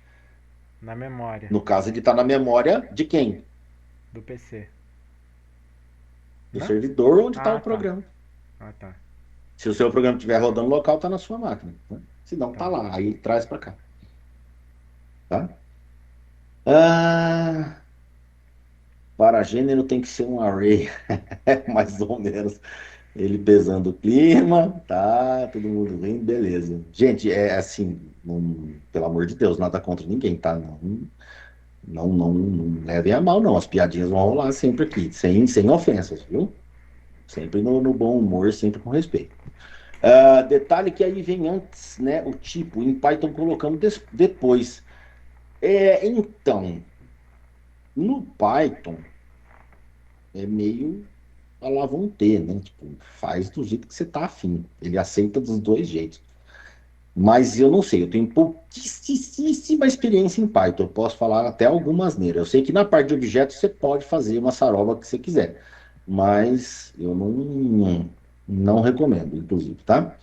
na memória
No caso, ele está na memória de quem?
do PC.
Do
Não?
servidor onde está
Ah,
o
tá.
programa.
Ah, tá.
Se o seu programa estiver rodando local, está na sua máquina, né? Se não, está
Tá.
lá. Aí ele traz para cá. Tá? Ah, para gênero tem que ser um array, mais ou menos. Ele pesando o clima, tá, todo mundo bem, beleza. Gente, é assim, pelo amor de Deus, nada contra ninguém, tá? Não levem a mal, não. As piadinhas vão rolar sempre aqui, sem ofensas, viu? Sempre no bom humor, sempre com respeito. Detalhe que aí vem antes, né? O tipo, em Python colocando depois. Então, no Python é meio a lá vão ter, né? Tipo, faz do jeito que você tá afim. Ele aceita dos dois jeitos. Mas eu não sei, eu tenho pouquíssima experiência em Python. Eu posso falar até algumas neiras. Eu sei que na parte de objetos você pode fazer uma saroba que você quiser. Mas eu não recomendo, inclusive, tá?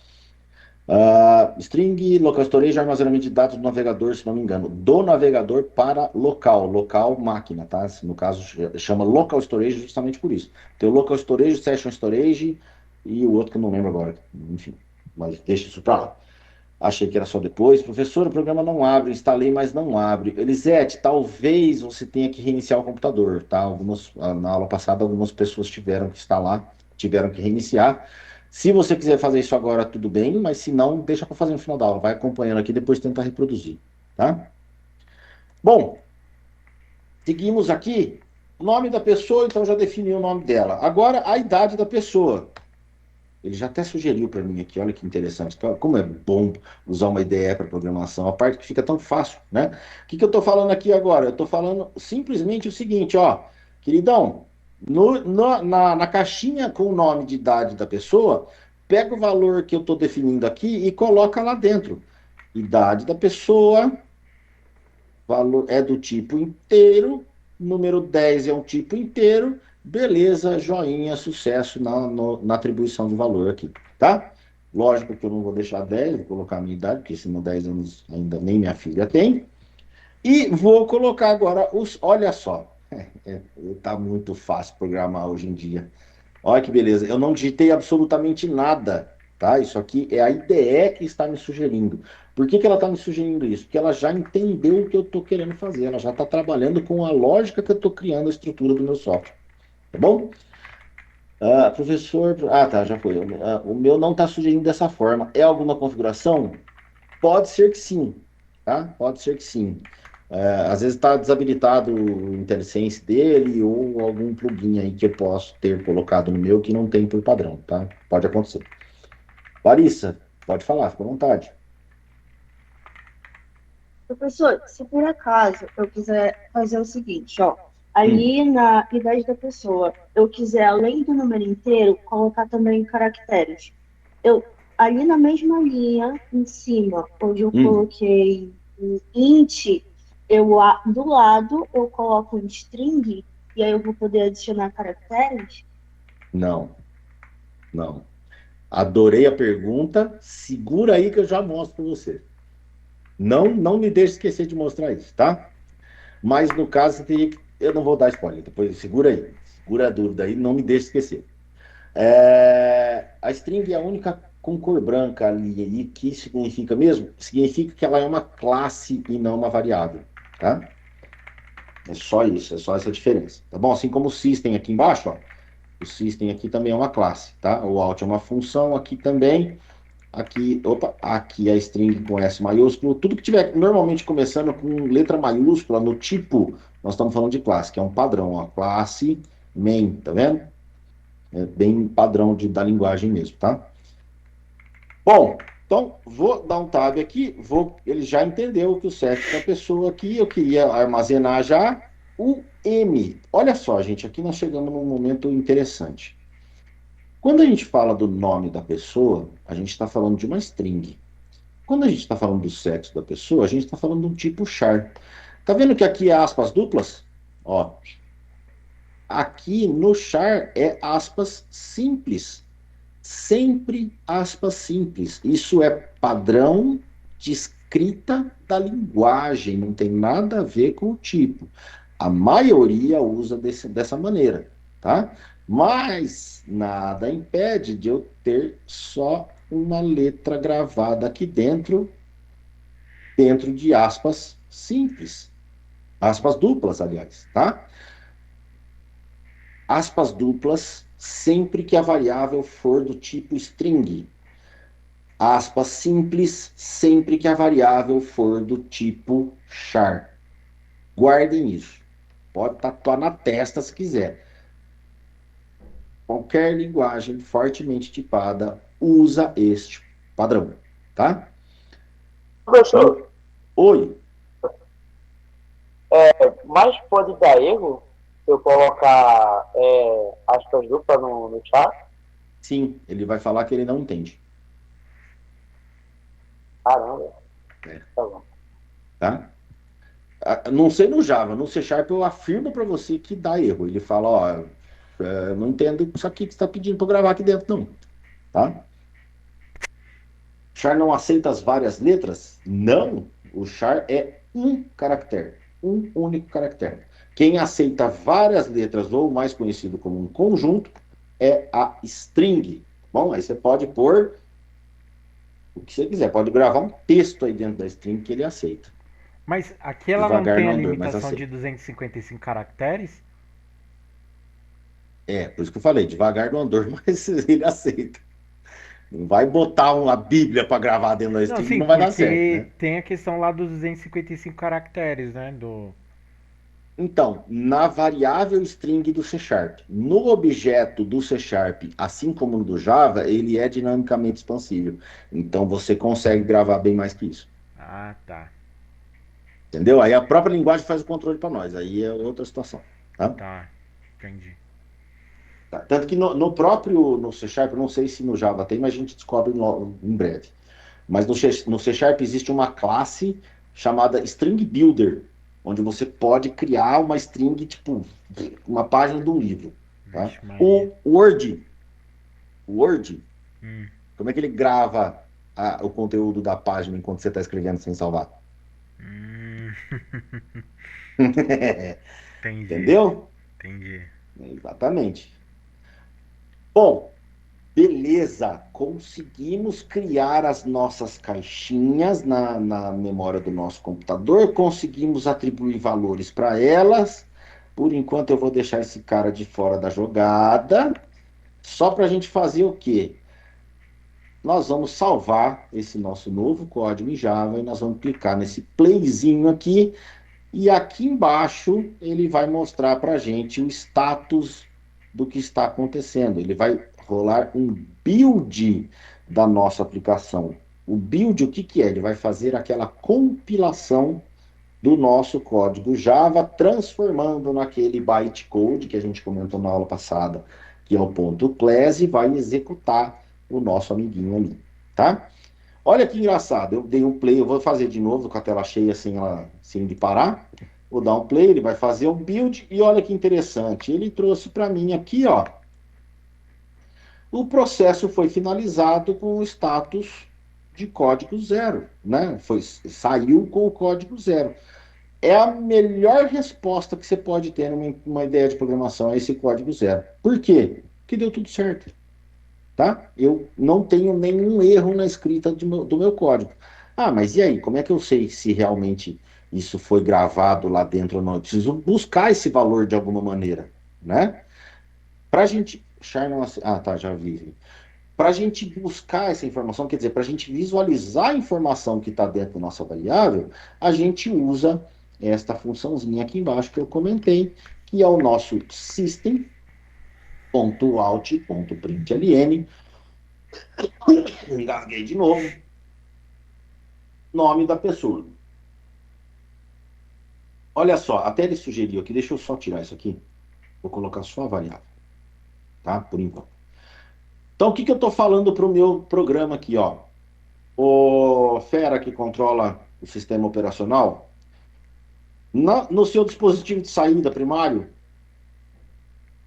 String, local storage, armazenamento de dados do navegador, se não me engano. Do navegador para local máquina, tá? No caso, chama local storage justamente por isso. Tem o local storage, session storage e o outro que eu não lembro agora. Enfim, mas deixa isso para lá. Achei que era só depois. Professor, o programa não abre. Instalei, mas não abre. Elisete, talvez você tenha que reiniciar o computador, tá? Na aula passada, algumas pessoas tiveram que instalar, tiveram que reiniciar. Se você quiser fazer isso agora, tudo bem, mas se não, deixa para fazer no final da aula. Vai acompanhando aqui, depois tenta reproduzir, tá? Bom, seguimos aqui. O nome da pessoa, então já defini o nome dela. Agora, a idade da pessoa. Ele já até sugeriu para mim aqui, olha que interessante. Como é bom usar uma IDE para programação, a parte que fica tão fácil, né? O que eu estou falando aqui agora? Eu estou falando simplesmente o seguinte, ó, queridão, na caixinha com o nome de idade da pessoa, pega o valor que eu estou definindo aqui e coloca lá dentro. Idade da pessoa, valor é do tipo inteiro, número 10 é um tipo inteiro, beleza, joinha, sucesso na atribuição de valor aqui, tá? Lógico que eu não vou deixar 10, vou colocar a minha idade, porque senão 10 anos ainda nem minha filha tem. E vou colocar agora olha só, tá muito fácil programar hoje em dia. Olha que beleza. Eu não digitei absolutamente nada, tá? Isso aqui é a IDE que está me sugerindo. Por que ela está me sugerindo isso? Porque ela já entendeu o que eu estou querendo fazer. Ela já está trabalhando com a lógica que eu estou criando a estrutura do meu software. Tá bom? Professor. Ah, tá, já foi. O meu não está sugerindo dessa forma. É alguma configuração? Pode ser que sim, tá? Pode ser que sim. Às vezes está desabilitado o IntelliSense dele ou algum plugin aí que eu posso ter colocado no meu que não tem por padrão, tá? Pode acontecer. Larissa, pode falar, fica à vontade.
Professor, se por acaso eu quiser fazer o seguinte, ó,
Hum,
ali na idade da pessoa, eu quiser, além do número inteiro, colocar também caracteres. Eu, ali na mesma linha, em cima, onde eu
hum,
coloquei o int, do lado eu coloco um string, e aí eu vou poder adicionar caracteres.
não, não. Adorei a pergunta. Segura aí que eu já mostro para você. Não me deixe esquecer de mostrar isso, tá? Mas no caso, você teria que. Eu não vou dar spoiler, depois segura aí. Segura a dúvida aí, não me deixe esquecer. A string é a única com cor branca ali. E o que significa mesmo? Significa que ela é uma classe e não uma variável, tá? É só isso, é só essa diferença, tá bom? Assim como o system aqui embaixo, ó, o system aqui também é uma classe, tá? O out é uma função aqui também. Aqui a string com S maiúsculo. Tudo que tiver normalmente começando com letra maiúscula no tipo, nós estamos falando de classe, que é um padrão, ó, classe main, tá vendo? É bem padrão da linguagem mesmo, tá? Bom, então vou dar um tab aqui, ele já entendeu que o sexo da pessoa aqui, eu queria armazenar já o M. Olha só, gente, aqui nós chegamos num momento interessante. Quando a gente fala do nome da pessoa, a gente está falando de uma string. Quando a gente está falando do sexo da pessoa, a gente está falando de um tipo char. Tá vendo que aqui é aspas duplas? Ó, aqui no char é aspas simples. Sempre aspas simples. Isso é padrão de escrita da linguagem, não tem nada a ver com o tipo. A maioria usa dessa maneira, tá? Mas nada impede de eu ter só uma letra gravada aqui dentro de aspas simples, Aspas duplas, aliás, tá? Aspas duplas sempre que a variável for do tipo string. Aspas simples sempre que a variável for do tipo char. Guardem isso. Pode tatuar na testa se quiser. Qualquer linguagem fortemente tipada usa este padrão, tá?
Professor,
Oi.
mas pode dar erro se eu colocar aspas duplas no chat?
Sim, ele vai falar que ele não entende,
Caramba,
né?
tá bom.
Tá? Não sei no Java, no C Sharp eu afirmo para você que dá erro. Ele fala, ó, não entendo isso aqui que você está pedindo para gravar aqui dentro, não. Tá? Char não aceita as várias letras? Não. O char é um caractere, um único caractere. Quem aceita várias letras, ou mais conhecido como um conjunto, é a string. Bom, aí você pode pôr o que você quiser. Pode gravar um texto aí dentro da string que ele aceita.
Mas aqui ela não
Devagar
tem
no
a
andor, mas
limitação de
aceita.
255 caracteres?
É, por isso que eu falei, devagar no andor, mas ele aceita. Não vai botar uma Bíblia para gravar dentro da
Não,
string que
sim,
não vai dar certo,
porque
né?
tem a questão lá dos 255 caracteres, né?
Então, na variável string do C Sharp, no objeto do C Sharp, assim como no do Java, ele é dinamicamente expansível. Então, você consegue gravar bem mais que isso.
Ah, tá.
Entendeu? Aí a própria linguagem faz o controle para nós. Aí é outra situação. Tá?
Tá. Entendi.
Tá. Tanto que no próprio no C Sharp, não sei se no Java tem, mas a gente descobre em breve. Mas no C Sharp existe uma classe chamada String Builder, onde você pode criar uma string, tipo, uma página de um livro. Tá?
Vixe, Maria.
O Word,
Hum,
como é que ele grava o conteúdo da página enquanto você está escrevendo sem salvar?
hum. Entendi,
Entendeu?
entendi.
Exatamente. Bom, beleza. Conseguimos criar as nossas caixinhas na memória do nosso computador, conseguimos atribuir valores para elas. Por enquanto, eu vou deixar esse cara de fora da jogada, só para a gente fazer o quê? Nós vamos salvar esse nosso novo código em Java e nós vamos clicar nesse playzinho aqui. E aqui embaixo ele vai mostrar para a gente o status do que está acontecendo. Ele vai rolar um build da nossa aplicação. O build, o que que é? Ele vai fazer aquela compilação do nosso código Java, transformando naquele bytecode que a gente comentou na aula passada, que é o ponto .class, e vai executar o nosso amiguinho ali, tá? Olha que engraçado, eu dei um play, eu vou fazer de novo com a tela cheia sem de parar. Vou dar um play, ele vai fazer um build e olha que interessante, ele trouxe para mim aqui, ó, o processo foi finalizado com o status de código zero, né? Saiu com o código zero. É a melhor resposta que você pode ter numa ideia de programação, é esse código zero. Por quê? Porque deu tudo certo, tá? Eu não tenho nenhum erro na escrita do meu código. Ah, mas e aí? Como é que eu sei se realmente isso foi gravado lá dentro ou não? Eu preciso buscar esse valor de alguma maneira, né? Para a gente. Ah, tá, já vi. Para a gente buscar essa informação, quer dizer, para a gente visualizar a informação que está dentro da nossa variável, a gente usa esta funçãozinha aqui embaixo que eu comentei, que é o nosso system.out.println. Engasguei de novo. Nome da pessoa. Olha só, até ele sugeriu aqui, deixa eu só tirar isso aqui. Vou colocar só a variável, tá? Por enquanto. Então, o que que eu estou falando para o meu programa aqui, ó? O Fera que controla o sistema operacional, no seu dispositivo de saída primário,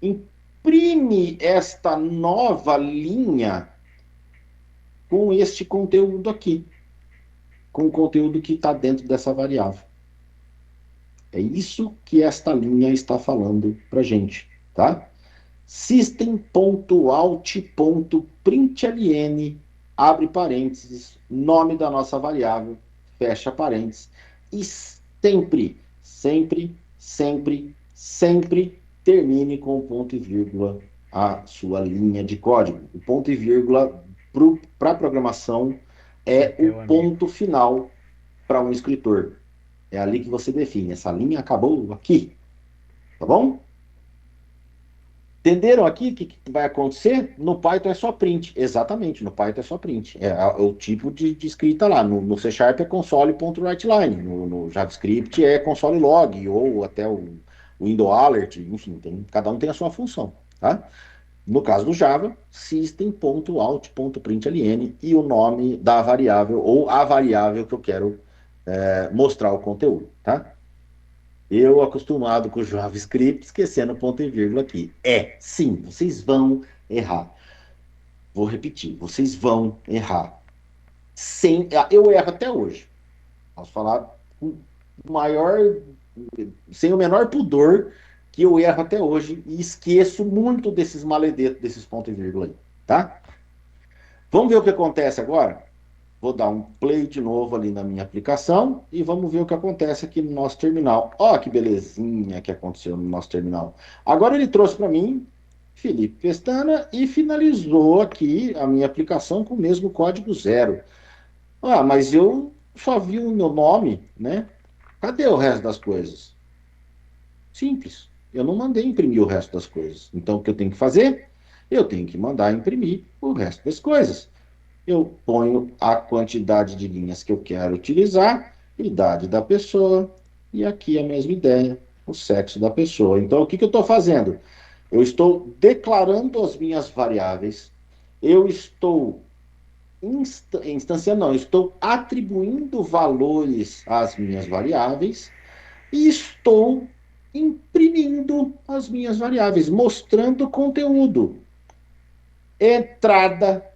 imprime esta nova linha com este conteúdo aqui, com o conteúdo que está dentro dessa variável. É isso que esta linha está falando para gente, tá? System.out.println, abre parênteses, nome da nossa variável, fecha parênteses, e sempre, sempre, sempre, sempre termine com ponto e vírgula a sua linha de código. O ponto e vírgula para a programação é o
Meu amigo.
ponto final para um escritor. É ali que você define. Essa linha acabou aqui. Tá bom? Entenderam aqui o que vai acontecer? No Python é só print. Exatamente, no Python é só print. É o tipo de escrita lá. No C Sharp é console.writeline. No JavaScript é console log ou até o window alert. Enfim, cada um tem a sua função. Tá? No caso do Java, system.out.println e o nome da variável ou a variável que eu quero mostrar o conteúdo. Tá? Eu, acostumado com o JavaScript, esquecendo ponto e vírgula aqui. Sim, vocês vão errar. Vou repetir, vocês vão errar. Eu erro até hoje. Posso falar com maior, sem o menor pudor, que eu erro até hoje e esqueço muito desses maledetos, desses pontos e vírgula aí, tá? Vamos ver o que acontece agora? Vou dar um play de novo ali na minha aplicação e vamos ver o que acontece aqui no nosso terminal. Ó, que belezinha que aconteceu no nosso terminal. Agora ele trouxe para mim Felipe Pestana e finalizou aqui a minha aplicação com o mesmo código 0. Ah, mas eu só vi o meu nome, né? Cadê o resto das coisas? Simples. Eu não mandei imprimir o resto das coisas. Então o que eu tenho que fazer? Eu tenho que mandar imprimir o resto das coisas. Eu ponho a quantidade de linhas que eu quero utilizar, idade da pessoa, e aqui a mesma ideia, o sexo da pessoa. Então, o que eu estou fazendo? Eu estou declarando as minhas variáveis, eu estou instanciando, não, eu estou atribuindo valores às minhas variáveis e estou imprimindo as minhas variáveis, mostrando conteúdo. Entrada,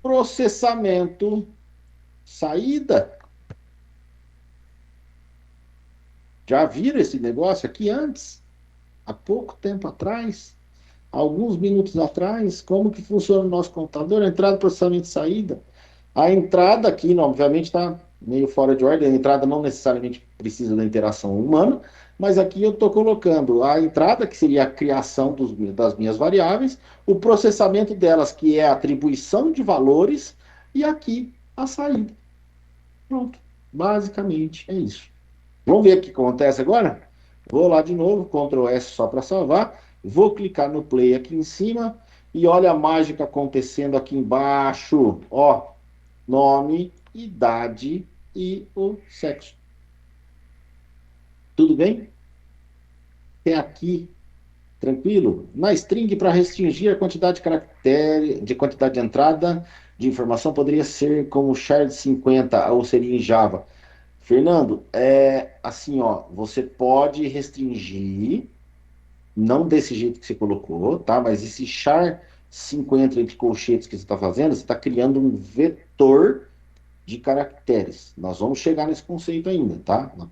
processamento, saída. Já viram esse negócio aqui antes? Há pouco tempo atrás? Alguns minutos atrás? Como que funciona o nosso computador? Entrada, processamento e saída. A entrada aqui, obviamente, está meio fora de ordem. A entrada não necessariamente precisa da interação humana, mas aqui eu estou colocando a entrada, que seria a criação das minhas variáveis, o processamento delas, que é a atribuição de valores, e aqui a saída. Pronto. Basicamente é isso. Vamos ver o que acontece agora? Vou lá de novo, Ctrl S só para salvar. Vou clicar no play aqui em cima e olha a mágica acontecendo aqui embaixo. Ó, nome, idade e o sexo. Tudo bem? Até aqui, tranquilo? Na string, para restringir a quantidade de caractere, de quantidade de entrada de informação, poderia ser como char de 50 ou seria em Java. Fernando, assim, ó, você pode restringir, não desse jeito que você colocou, tá? Mas esse char 50 entre colchetes que você está fazendo, você está criando um vetor de caracteres. Nós vamos chegar nesse conceito ainda, tá? Na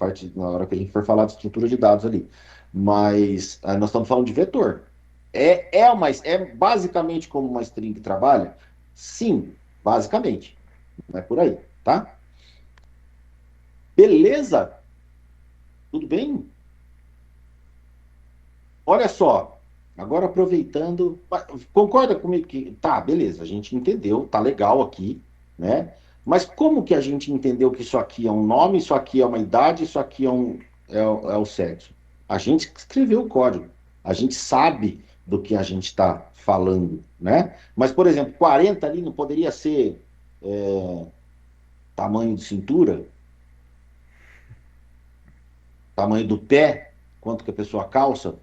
hora que a gente for falar de estrutura de dados ali. Mas nós estamos falando de vetor. É basicamente como uma string trabalha? Sim, basicamente. Não é por aí, tá? Beleza? Tudo bem? Olha só, agora aproveitando, concorda comigo que tá, beleza, a gente entendeu, tá legal aqui, né? Mas como que a gente entendeu que isso aqui é um nome, isso aqui é uma idade, isso aqui é o sexo? A gente escreveu o código, a gente sabe do que a gente está falando, né? Mas, por exemplo, 40 ali não poderia ser tamanho de cintura, tamanho do pé, quanto que a pessoa calça?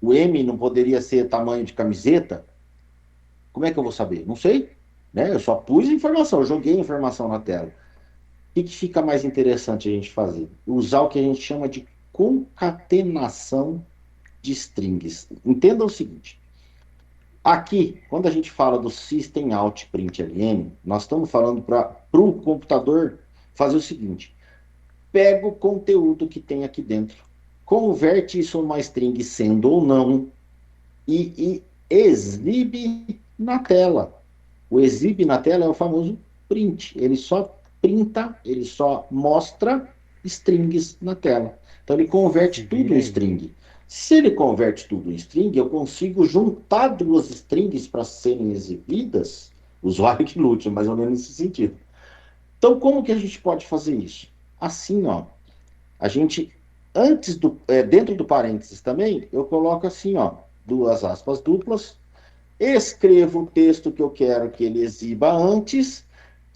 O M não poderia ser tamanho de camiseta? Como é que eu vou saber? Não sei. Né? Eu só pus informação, eu joguei informação na tela. O que fica mais interessante a gente fazer? Usar o que a gente chama de concatenação de strings. Entenda o seguinte. Aqui, quando a gente fala do System Out Println, nós estamos falando para o computador fazer o seguinte. Pega o conteúdo que tem aqui dentro, converte isso numa string sendo ou não e exibe na tela. O exibe na tela é o famoso print. Ele só printa, ele só mostra strings na tela. Então ele converte
Se
tudo
vira
em
aí.
string. Se ele converte tudo em string, eu consigo juntar duas strings para serem exibidas, usuário que lute, mais ou menos nesse sentido. Então, como que a gente pode fazer isso? Assim, ó, a gente, dentro do parênteses também, eu coloco assim, ó, duas aspas duplas, escrevo o texto que eu quero que ele exiba antes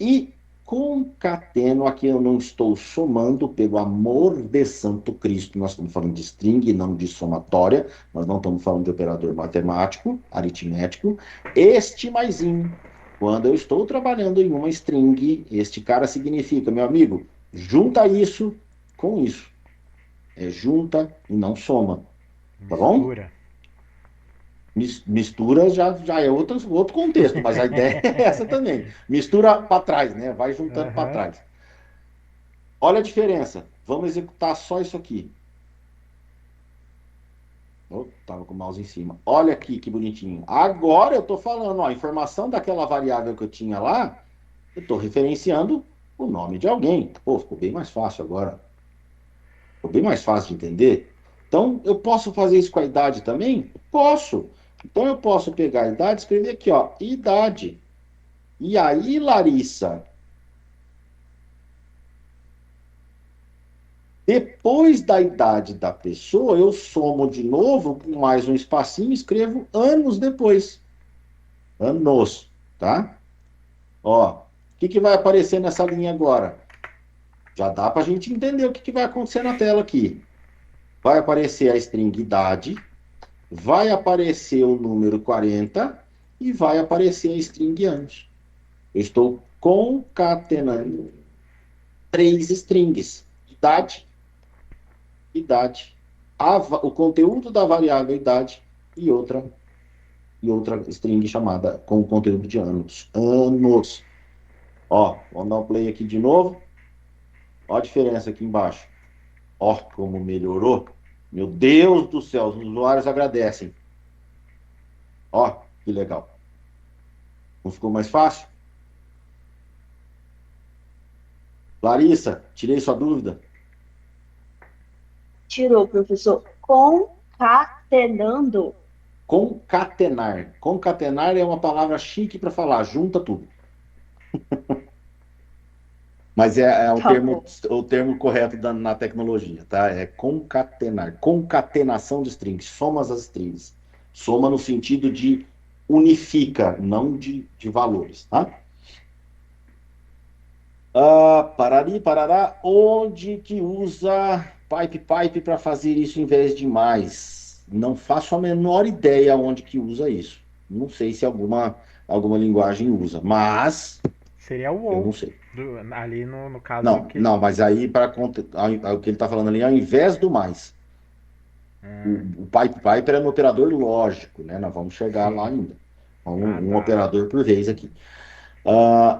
e concateno. Aqui eu não estou somando, pelo amor de Santo Cristo. Nós estamos falando de string, não de somatória. Nós não estamos falando de operador matemático, aritmético. Este maisinho, quando eu estou trabalhando em uma string, este cara significa, meu amigo, junta isso com isso. É junta e não soma. Tá bom?
Mistura.
Mistura já é outro contexto, mas a ideia é essa também. Mistura para trás, né? Vai juntando para
Aham.
trás. Olha a diferença. Vamos executar só isso aqui. Oh, tava com o mouse em cima. Olha aqui que bonitinho. Agora eu estou falando, ó, a informação daquela variável que eu tinha lá, eu estou referenciando o nome de alguém. Pô, ficou bem mais fácil agora. Ficou bem mais fácil de entender. Então, eu posso fazer isso com a idade também? Posso. Então, eu posso pegar a idade e escrever aqui, ó, idade. E aí, Larissa, depois da idade da pessoa, eu somo de novo com mais um espacinho e escrevo anos depois. Anos, tá? Ó, o que vai aparecer nessa linha agora? Já dá para a gente entender o que vai acontecer na tela aqui. Vai aparecer a string idade, vai aparecer o número 40 e vai aparecer a string anos. Eu estou concatenando três strings. Idade, o conteúdo da variável idade e outra string chamada com o conteúdo de anos. Anos. Ó, vamos dar um play aqui de novo. Ó a diferença aqui embaixo. Ó, como melhorou. Meu Deus do céu, os usuários agradecem. Ó, que legal. Não ficou mais fácil? Larissa, tirei sua dúvida?
Tirou, professor. Concatenando.
Concatenar. Concatenar é uma palavra chique para falar, junta tudo. Mas é
Tá bom.
o termo correto na tecnologia, tá? É concatenar. Concatenação de strings. Soma as strings. Soma no sentido de unifica, não de valores, tá? Parari, parará. Onde que usa pipe para fazer isso em vez de mais? Não faço a menor ideia onde que usa isso. Não sei se alguma linguagem usa, mas
Seria o
eu não
ou.
sei.
Ali no caso
Não,
que.
não, mas aí o que ele está falando ali, ao invés do mais.
Hum,
O Piper é no operador lógico, né? Nós vamos chegar lá
sim.
ainda.
Ah,
Um
tá.
operador por vez aqui.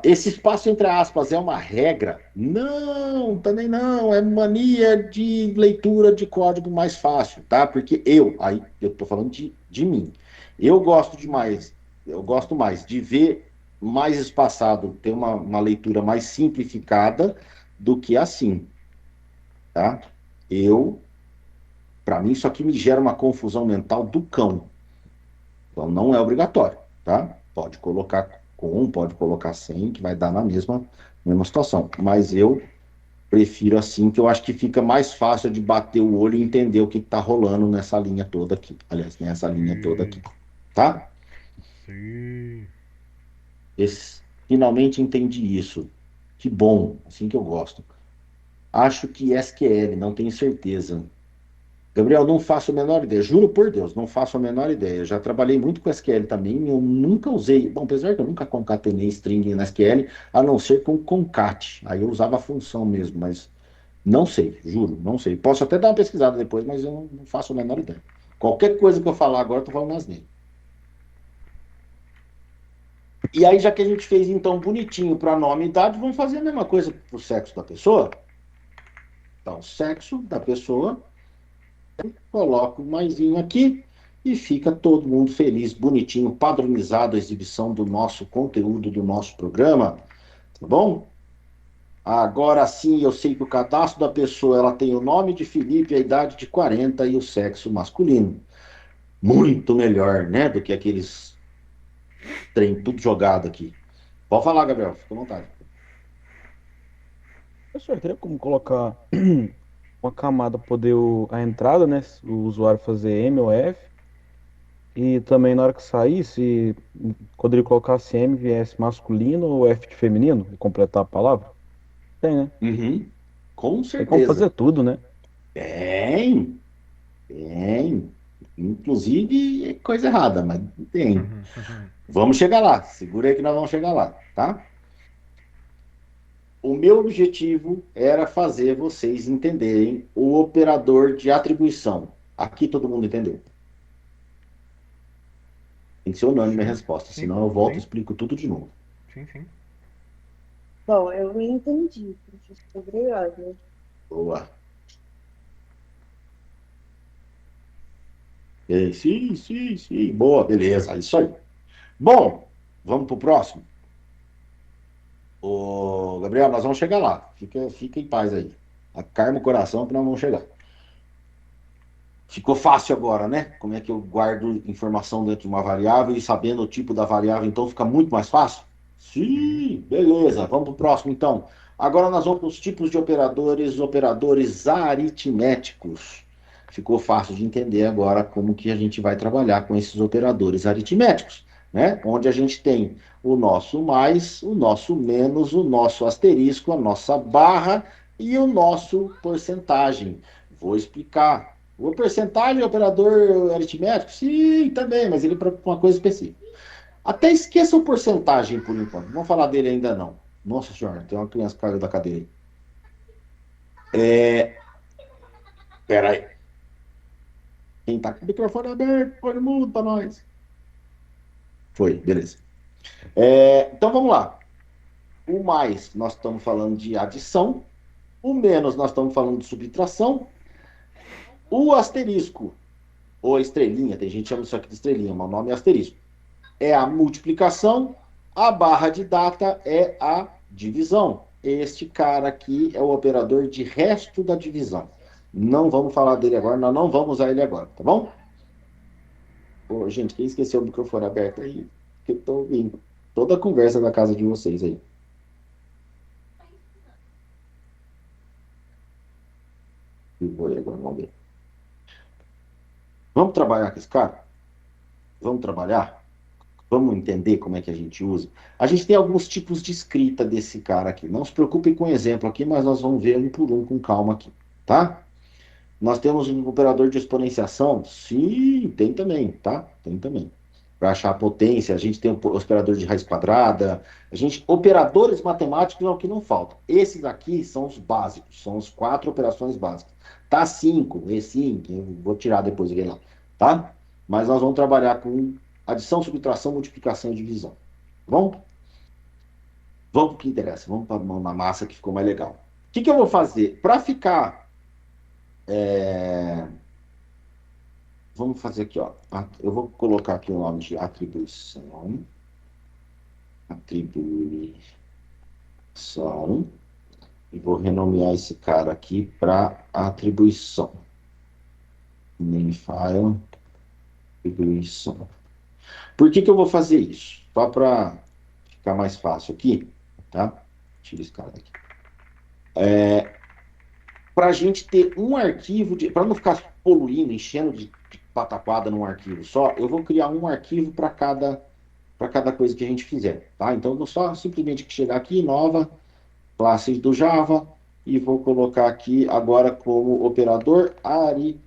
Esse espaço entre aspas é uma regra? Não, também não. É mania de leitura de código mais fácil, tá? Porque aí eu estou falando de mim. Eu gosto demais, eu gosto mais de ver mais espaçado, ter uma leitura mais simplificada do que assim, tá? Eu, para mim, isso aqui me gera uma confusão mental do cão. Então não é obrigatório, tá? Pode colocar com, pode colocar sem, que vai dar na mesma situação. Mas eu prefiro assim, que eu acho que fica mais fácil de bater o olho e entender o que está rolando nessa linha toda aqui. Aliás, nessa linha toda aqui,
Sim.
tá?
Sim.
Finalmente entendi isso. Que bom, assim que eu gosto. Acho que SQL, não tenho certeza. Gabriel, não faço a menor ideia, juro por Deus, não faço a menor ideia. Já trabalhei muito com SQL também, eu nunca usei, bom, apesar que eu nunca concatenei string na SQL, a não ser com concat. Aí eu usava a função mesmo, mas não sei, juro, não sei. Posso até dar uma pesquisada depois, mas eu não faço a menor ideia. Qualquer coisa que eu falar agora, eu tô falando asneira. E aí, já que a gente fez então bonitinho para nome e idade, vamos fazer a mesma coisa para o sexo da pessoa? Então, sexo da pessoa. Coloco um maisinho aqui e fica todo mundo feliz, bonitinho, padronizado a exibição do nosso conteúdo, do nosso programa, tá bom? Agora sim, eu sei que o cadastro da pessoa ela tem o nome de Felipe, a idade de 40 e o sexo masculino. Muito melhor, né, do que aqueles trem tudo jogado aqui. Pode falar, Gabriel, fica à vontade.
Professor, teria como colocar uma camada, poder a entrada, né? O usuário fazer M ou F. E também na hora que saísse, quando ele colocasse M, viesse masculino ou F de feminino, e completar a palavra? Tem, né?
Uhum, com
Tem como fazer
certeza.
tudo, né?
Tem, tem. Inclusive, é coisa errada, mas tem. Vamos chegar lá. Segura aí que nós vamos chegar lá, tá? O meu objetivo era fazer vocês entenderem o operador de atribuição. Aqui todo mundo entendeu. Tem que ser unânime a
Sim,
resposta,
sim,
senão eu volto e
sim,
explico tudo de novo.
sim, sim.
Bom, eu me entendi, professor. Obrigada.
Boa. Sim, sim, sim. Boa, beleza. Isso aí. Bom, vamos para o próximo. Ô, Gabriel, nós vamos chegar lá. Fica em paz aí. Acalma o coração que nós vamos chegar. Ficou fácil agora, né? Como é que eu guardo informação dentro de uma variável e sabendo o tipo da variável, então fica muito mais fácil?
Uhum.
Sim, beleza. Vamos para o próximo, então. Agora nós vamos para os tipos de operadores, operadores aritméticos. Ficou fácil de entender agora como que a gente vai trabalhar com esses operadores aritméticos, né? Onde a gente tem o nosso mais, o nosso menos, o nosso asterisco, a nossa barra e o nosso porcentagem. Vou explicar. O porcentagem é operador aritmético? Sim, também, mas ele para uma coisa específica. Até esqueça o porcentagem por enquanto. Não vamos falar dele ainda não. Nossa senhora, tem uma criança que caiu da cadeira aí. Pera aí. Quem tá com o microfone aberto, põe no mudo para nós. Foi, beleza. Então vamos lá. O mais, nós estamos falando de adição. O menos, nós estamos falando de subtração. O asterisco, ou a estrelinha, tem gente que chama isso aqui de estrelinha, mas o nome é asterisco. É a multiplicação, a barra de data é a divisão. Este cara aqui é o operador de resto da divisão. Não vamos falar dele agora, nós não vamos usar ele agora, tá bom? Ô, gente, quem esqueceu o microfone aberto aí? Que eu tô ouvindo toda a conversa da casa de vocês aí. Eu vou aí agora, vamos ver. Vamos trabalhar com esse cara? Vamos trabalhar? Vamos entender como é que a gente usa? A gente tem alguns tipos de escrita desse cara aqui. Não se preocupem com o exemplo aqui, mas nós vamos ver um por um com calma aqui, tá? Nós temos um operador de exponenciação? Sim, tem também, tá? Tem também. Para achar a potência, a gente tem o operador de raiz quadrada. Operadores matemáticos é o que não falta. Esses aqui são os básicos, são as 4 operações básicas. Tá 5, E5, eu vou tirar depois aquele lá, tá? Mas nós vamos trabalhar com adição, subtração, multiplicação e divisão. Tá bom? Vamos para o que interessa, vamos para a mão na massa que ficou mais legal. O que eu vou fazer? Para ficar vamos fazer aqui, ó. Eu vou colocar aqui o nome de atribuição. Atribuição. E vou renomear esse cara aqui para atribuição. Name file, atribuição. Por que eu vou fazer isso? Só para ficar mais fácil aqui, tá? Tira esse cara daqui. Para a gente ter um arquivo, para não ficar poluindo, enchendo de pataquada num arquivo só, eu vou criar um arquivo para cada coisa que a gente fizer, tá? Então, eu vou só simplesmente chegar aqui, nova, classe do Java, e vou colocar aqui agora como operador aritmético,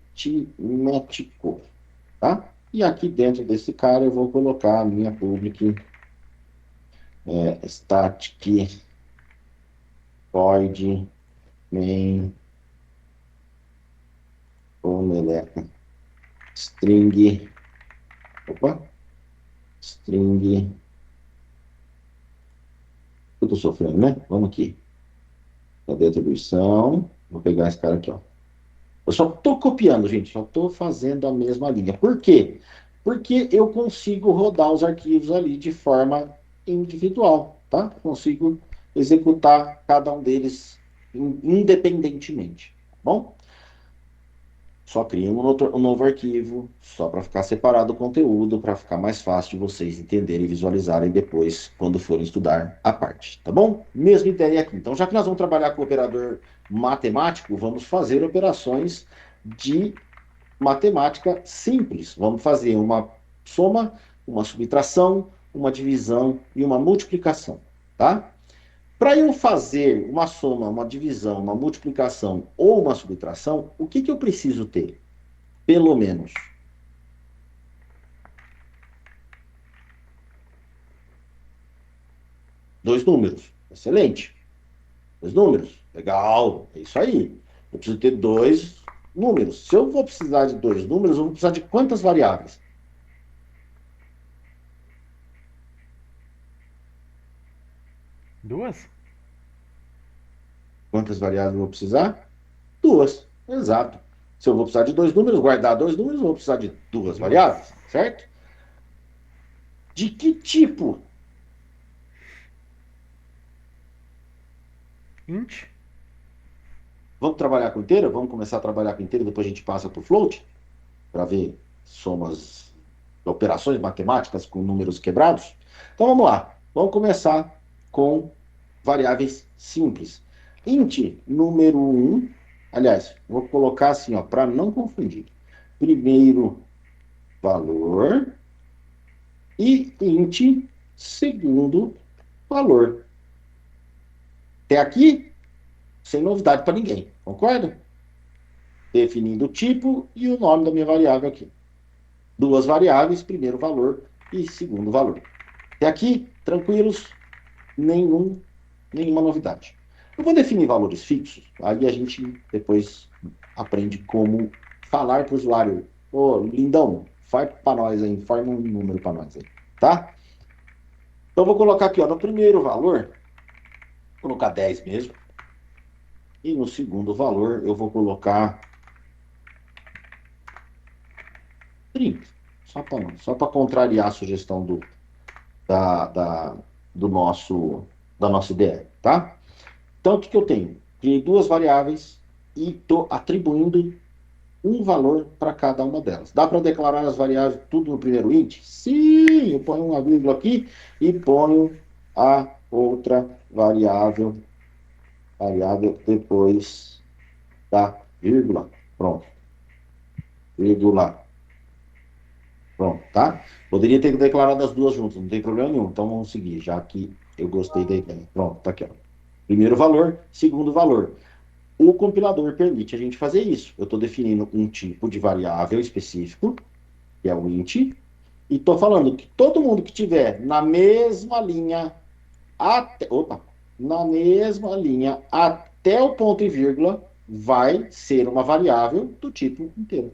tá? E aqui dentro desse cara eu vou colocar a minha public static void main string, string, eu tô sofrendo, né? Vamos aqui. Cadê a atribuição? Vou pegar esse cara aqui, ó. Eu só estou copiando, gente, só estou fazendo a mesma linha. Por quê? Porque eu consigo rodar os arquivos ali de forma individual, tá? Consigo executar cada um deles independentemente, tá bom? Só cria um novo arquivo, só para ficar separado o conteúdo, para ficar mais fácil de vocês entenderem e visualizarem depois, quando forem estudar a parte, tá bom? Mesma ideia aqui. Então, já que nós vamos trabalhar com o operador matemático, vamos fazer operações de matemática simples. Vamos fazer uma soma, uma subtração, uma divisão e uma multiplicação, tá? Para eu fazer uma soma, uma divisão, uma multiplicação ou uma subtração, o que eu preciso ter? Pelo menos dois números. Excelente. Dois números. Legal. É isso aí. Eu preciso ter dois números. Se eu vou precisar de dois números, eu vou precisar de quantas variáveis?
Duas?
Quantas variáveis eu vou precisar? Duas. Exato. Se eu vou precisar de dois números, guardar dois números, eu vou precisar de duas variáveis, certo? De que tipo?
Int?
Vamos trabalhar com inteira? Vamos começar a trabalhar com inteira, depois a gente passa para o float, para ver somas, operações matemáticas com números quebrados. Então vamos lá. Vamos começar com variáveis simples. Int número 1, aliás, vou colocar assim, ó, para não confundir. Primeiro valor e int segundo valor. Até aqui, sem novidade para ninguém, concorda? Definindo o tipo e o nome da minha variável aqui. Duas variáveis, primeiro valor e segundo valor. Até aqui, tranquilos, nenhuma novidade. Eu vou definir valores fixos, aí a gente depois aprende como falar para o usuário. Ô, lindão, faz para nós aí, forma um número para nós aí, tá? Então, vou colocar aqui, ó, no primeiro valor, vou colocar 10 mesmo. E no segundo valor, eu vou colocar 30. Só para contrariar a sugestão da, da, do nosso, da nossa ideia, tá? Então, o que eu tenho? Criei duas variáveis e estou atribuindo um valor para cada uma delas. Dá para declarar as variáveis tudo no primeiro int? Sim, eu ponho uma vírgula aqui e ponho a outra variável depois da vírgula. Pronto. Vírgula. Pronto, tá? Poderia ter declarado as duas juntas, não tem problema nenhum. Então vamos seguir, já que eu gostei da ideia. Pronto, tá aqui, ó. Primeiro valor, segundo valor. O compilador permite a gente fazer isso. Eu estou definindo um tipo de variável específico, que é o int, e estou falando que todo mundo que tiver na mesma linha na mesma linha até o ponto e vírgula vai ser uma variável do tipo inteiro.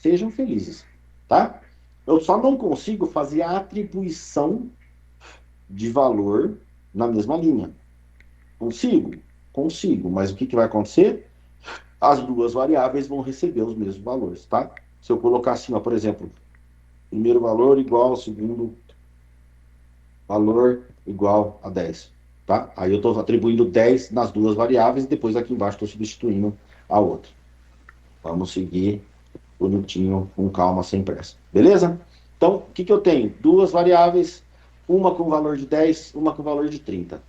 Sejam felizes, tá? Eu só não consigo fazer a atribuição de valor na mesma linha. Consigo? Consigo, mas o que vai acontecer? As duas variáveis vão receber os mesmos valores, tá? Se eu colocar assim, ó, por exemplo, primeiro valor igual ao segundo valor igual a 10, tá? Aí eu estou atribuindo 10 nas duas variáveis e depois aqui embaixo estou substituindo a outra. Vamos seguir bonitinho, com calma, sem pressa. Beleza? Então, o que eu tenho? Duas variáveis, uma com valor de 10, uma com valor de 30.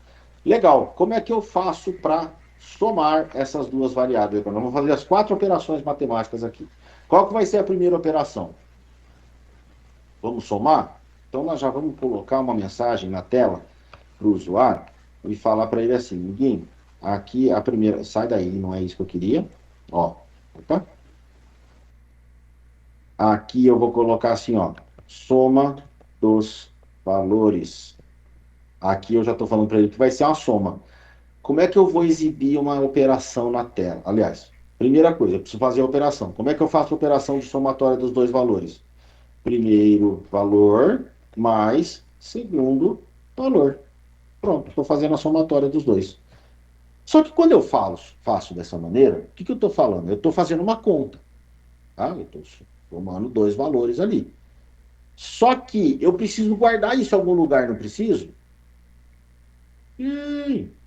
Legal. Como é que eu faço para somar essas duas variáveis? Nós vamos fazer as 4 operações matemáticas aqui. Qual que vai ser a primeira operação? Vamos somar? Então, nós já vamos colocar uma mensagem na tela para o usuário e falar para ele assim, Ninguém, aqui a primeira... Sai daí, não é isso que eu queria. Ó, opa. Aqui eu vou colocar assim, ó, soma dos valores. Aqui eu já estou falando para ele que vai ser uma soma. Como é que eu vou exibir uma operação na tela? Aliás, primeira coisa, eu preciso fazer a operação. Como é que eu faço a operação de somatória dos dois valores? Primeiro valor mais segundo valor. Pronto, estou fazendo a somatória dos dois. Só que quando eu faço dessa maneira, o que eu estou falando? Eu estou fazendo uma conta. Tá? Eu estou somando dois valores ali. Só que eu preciso guardar isso em algum lugar, não preciso?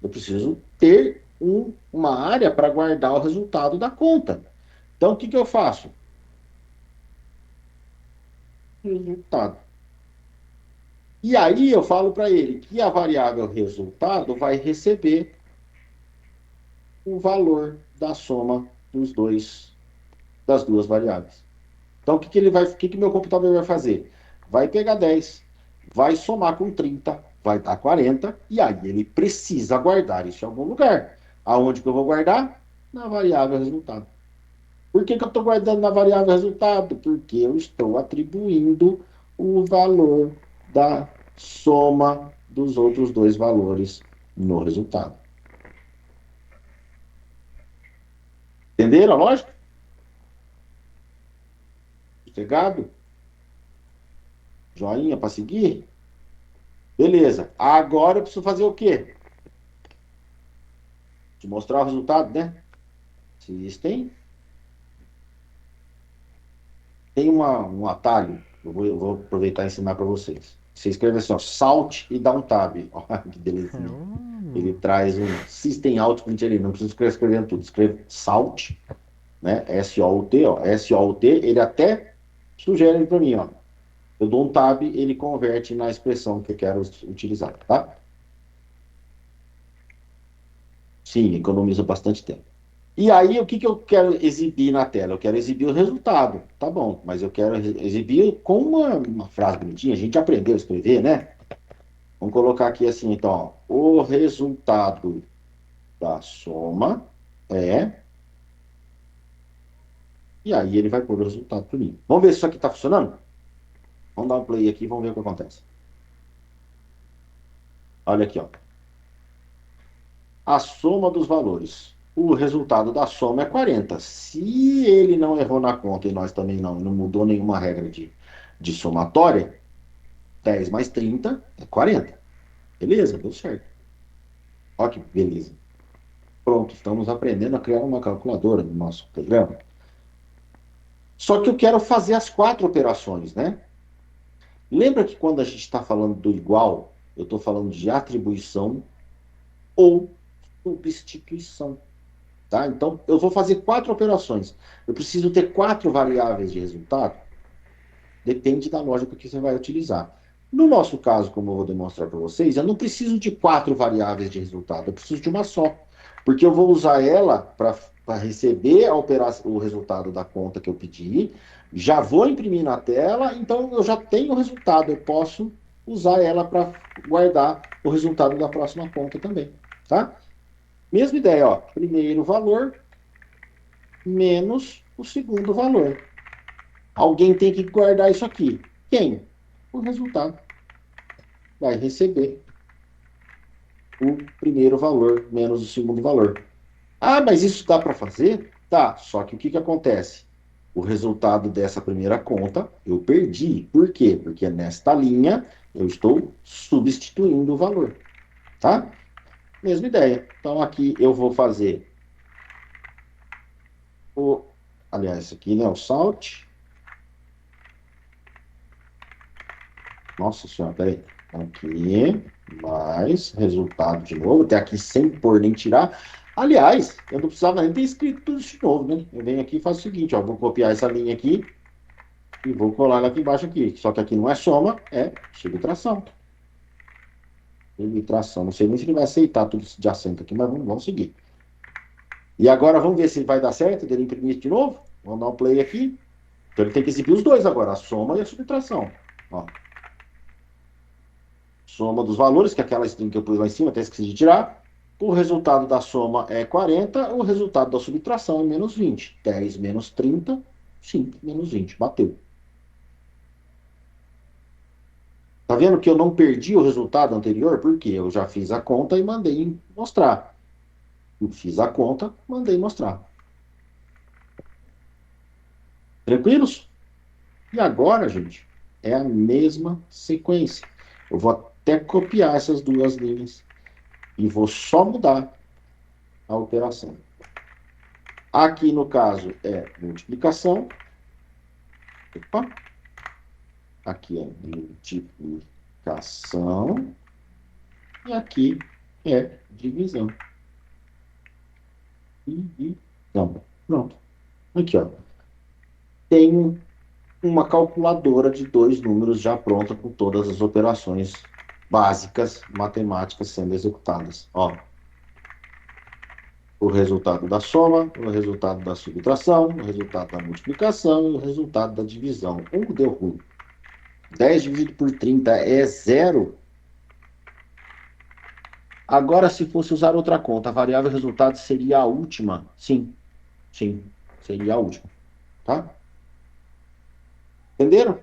Eu preciso ter uma área para guardar o resultado da conta. Então, o que que eu faço? Resultado. E aí eu falo para ele que a variável resultado vai receber o valor da soma das duas variáveis. Então, o que que meu computador vai fazer? Vai pegar 10, vai somar com 30, vai dar 40, e aí ele precisa guardar isso em algum lugar. Aonde que eu vou guardar? Na variável resultado. Por que que eu estou guardando na variável resultado? Porque eu estou atribuindo o valor da soma dos outros dois valores no resultado. Entenderam a lógica? Sossegado? Joinha para seguir? Beleza. Agora eu preciso fazer o quê? Te mostrar o resultado, né? System. Tem um atalho. Eu vou aproveitar e ensinar para vocês. Você escreve assim, ó, Salt e dá um tab. Olha que belezinha. Ele traz um System Out Print ali. Não precisa escrever tudo. Escreve Salt, né? S-O-U-T, ó. S-O-U-T. Ele até sugere para mim, ó. Eu dou um tab, ele converte na expressão que eu quero utilizar, tá? Sim, economiza bastante tempo. E aí, o que que eu quero exibir na tela? Eu quero exibir o resultado. Tá bom, mas eu quero exibir com uma frase bonitinha. A gente aprendeu a escrever, né? Vamos colocar aqui assim, então, ó, o resultado da soma é. E aí ele vai pôr o resultado para mim. Vamos ver se isso aqui está funcionando? Vamos dar um play aqui e vamos ver o que acontece. Olha aqui, ó. A soma dos valores. O resultado da soma é 40. Se ele não errou na conta e nós também não mudou nenhuma regra de somatória, 10 mais 30 é 40. Beleza, deu certo. Olha que beleza. Pronto, estamos aprendendo a criar uma calculadora no nosso programa. Só que eu quero fazer as 4 operações, né? Lembra que quando a gente está falando do igual, eu estou falando de atribuição ou substituição. Tá? Então, eu vou fazer 4 operações. Eu preciso ter 4 variáveis de resultado. Depende da lógica que você vai utilizar. No nosso caso, como eu vou demonstrar para vocês, eu não preciso de 4 variáveis de resultado, eu preciso de uma só. Porque eu vou usar ela para receber o resultado da conta que eu pedi, já vou imprimir na tela, então eu já tenho o resultado, eu posso usar ela para guardar o resultado da próxima conta também. Tá? Mesma ideia, ó. Primeiro valor menos o segundo valor. Alguém tem que guardar isso aqui. Quem? O resultado vai receber o primeiro valor menos o segundo valor. Ah, mas isso dá para fazer? Tá, só que o que que acontece? O resultado dessa primeira conta eu perdi. Por quê? Porque nesta linha eu estou substituindo o valor. Tá? Mesma ideia. Então aqui eu vou fazer aliás, isso aqui, né? O salt. Nossa senhora, peraí. Aqui, mais resultado de novo. Até aqui sem pôr nem tirar. Aliás, eu não precisava nem ter escrito tudo isso de novo, né? Eu venho aqui e faço o seguinte, ó. Vou copiar essa linha aqui e vou colar ela aqui embaixo aqui. Só que aqui não é soma, é subtração. Subtração. Não sei nem se ele vai aceitar tudo isso de acento aqui, mas vamos seguir. E agora vamos ver se vai dar certo dele imprimir de novo. Vamos dar um play aqui. Então ele tem que exibir os dois agora, a soma e a subtração. Ó. Soma dos valores, que é aquela string que eu pus lá em cima, até esqueci de tirar. O resultado da soma é 40, o resultado da subtração é menos 20. 10 menos 30, 5 menos 20. Bateu. Tá vendo que eu não perdi o resultado anterior? Por quê? Eu já fiz a conta e mandei mostrar. Eu fiz a conta, mandei mostrar. Tranquilos? E agora, gente, é a mesma sequência. Eu vou até copiar essas duas linhas e vou só mudar a operação. Aqui, no caso, é multiplicação. Opa. Aqui é multiplicação. E aqui é divisão. Divisão. Pronto. Aqui, ó. Tenho uma calculadora de dois números já pronta com todas as operações básicas matemáticas sendo executadas. Ó, o resultado da soma, o resultado da subtração, o resultado da multiplicação e o resultado da divisão. Deu ruim. 10 dividido por 30 é zero. Agora, se fosse usar outra conta, a variável resultado seria a última. Sim, sim, seria a última. Tá? Entenderam?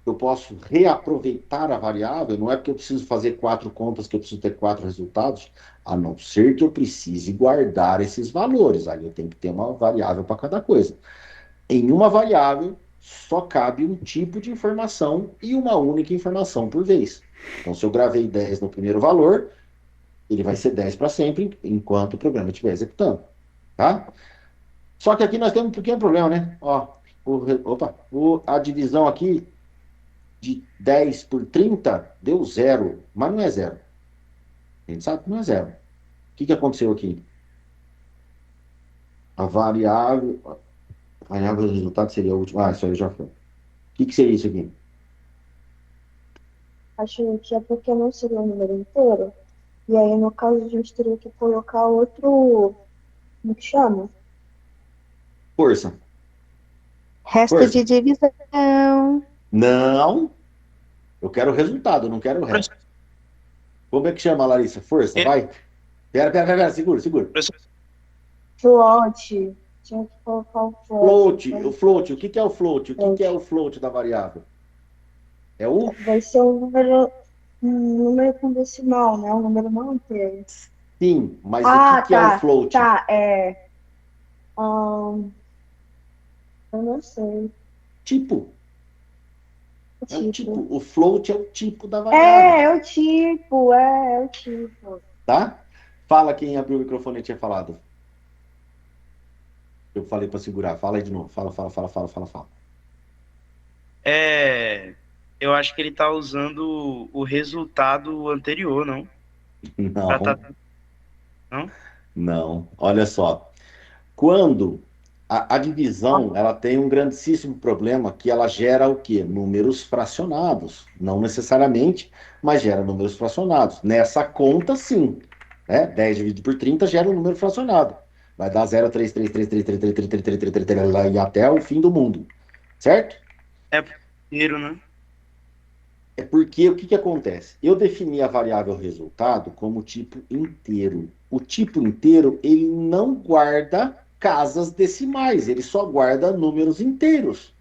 Eu posso reaproveitar a variável, não é porque eu preciso fazer 4 contas que eu preciso ter 4 resultados, a não ser que eu precise guardar esses valores. Aí eu tenho que ter uma variável para cada coisa. Em uma variável, só cabe um tipo de informação e uma única informação por vez. Então, se eu gravei 10 no primeiro valor, ele vai ser 10 para sempre, enquanto o programa estiver executando. Tá? Só que aqui nós temos um pequeno problema, né? Ó, a divisão aqui de 10 por 30 deu zero, mas não é zero. A gente sabe que não é zero. O que aconteceu aqui? A variável do resultado seria a última. Ah, isso aí já foi. O que seria isso aqui?
Acho que é porque não seria o número inteiro. E aí, no caso, a gente teria que colocar outro. Como que chama?
Força.
Resto
Força.
de divisão.
Não, eu quero o resultado, eu não quero o resto. Como é que chama, Larissa? Força, vai. Pera, segura.
Float. Tinha que colocar o float.
O float, o que é o float? O que é o float da variável? É o?
Vai ser um número com decimal, né? Um número não inteiro.
Sim, mas o
Ah,
que é o
tá.
float?
Tá, ahn, eu não sei.
Tipo. É o tipo.
Tipo.
O float é o tipo da variável,
É o tipo.
tá? Fala quem abriu o microfone e tinha falado. Eu falei para segurar. Fala aí de novo. Fala.
É, eu acho que ele tá usando o resultado anterior, não? Pra tá,
Não,
não?
não. Olha só. Quando a divisão ela tem um grandíssimo problema que ela gera o quê? Números fracionados. Não necessariamente, mas gera números fracionados. Nessa conta, sim. Né? 10 dividido por 30 gera um número fracionado. Vai dar 0,33333333333 e até o fim do mundo. Certo?
É inteiro, né?
É porque o que acontece? Eu defini a variável resultado como tipo inteiro. O tipo inteiro, ele não guarda casas decimais, ele só guarda números inteiros.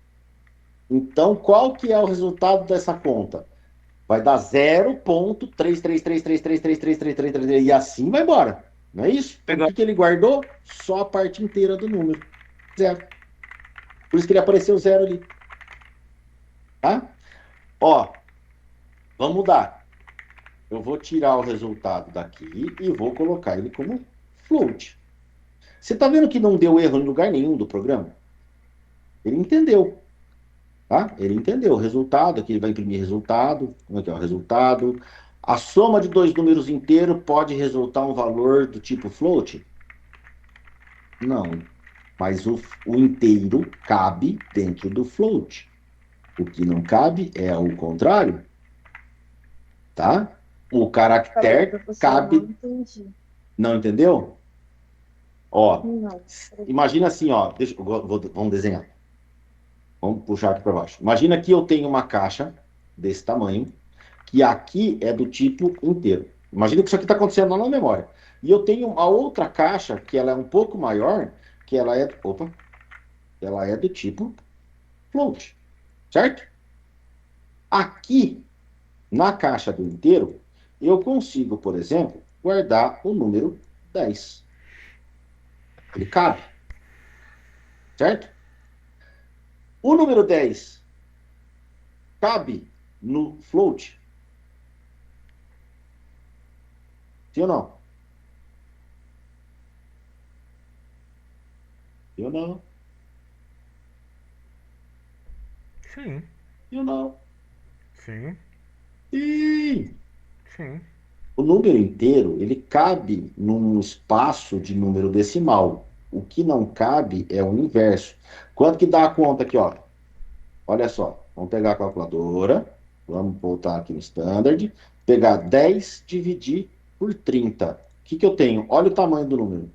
Então, qual que é o resultado dessa conta? Vai dar 0,33333333333 e assim vai embora. Não é isso? Então, o
Pegar.
que ele guardou? Só a parte inteira do número. Zero. Por isso que ele apareceu zero ali. Tá? Ó, vamos mudar. Eu vou tirar o resultado daqui e vou colocar ele como float. Você está vendo que não deu erro em lugar nenhum do programa? Ele entendeu, tá? Ele entendeu o resultado, aqui ele vai imprimir resultado. Aqui, ó, resultado. A soma de dois números inteiros pode resultar um valor do tipo float? Não. Mas o inteiro cabe dentro do float. O que não cabe é o contrário, tá? O
Peraí,
caractere
professor, eu não
cabe.
entendi.
Não entendeu? Ó,
Não. Peraí.
imagina assim, ó, vamos desenhar. Vamos puxar aqui para baixo. Imagina que eu tenho uma caixa desse tamanho, que aqui é do tipo inteiro. Imagina que isso aqui está acontecendo lá na memória. E eu tenho uma outra caixa, que ela é um pouco maior, que ela é do tipo float, certo? Aqui, na caixa do inteiro, eu consigo, por exemplo, guardar o número 10. Ele cabe, certo? O número 10 cabe no float? Sim ou não? Sim ou não?
Sim,
Sim ou não?
sim,
Sim!
sim.
O número inteiro, ele cabe num espaço de número decimal. O que não cabe é o inverso. Quanto que dá a conta aqui, ó? Olha só, vamos pegar a calculadora, vamos voltar aqui no standard, pegar 10 dividir por 30. O que eu tenho? Olha o tamanho do número.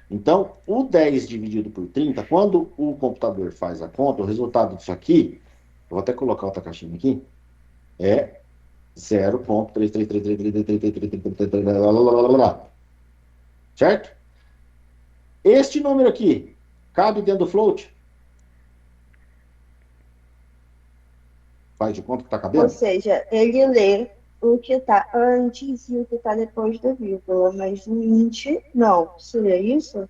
Então, o 10 dividido por 30, quando o computador faz a conta, o resultado disso aqui, vou até colocar outra caixinha aqui, é 0,3333333333, certo? Este número aqui cabe dentro do float? Faz de conta que está
Ou
cabendo?
seja, ele lê o que está antes e o que está depois da vírgula, mas no int, não. Seria isso?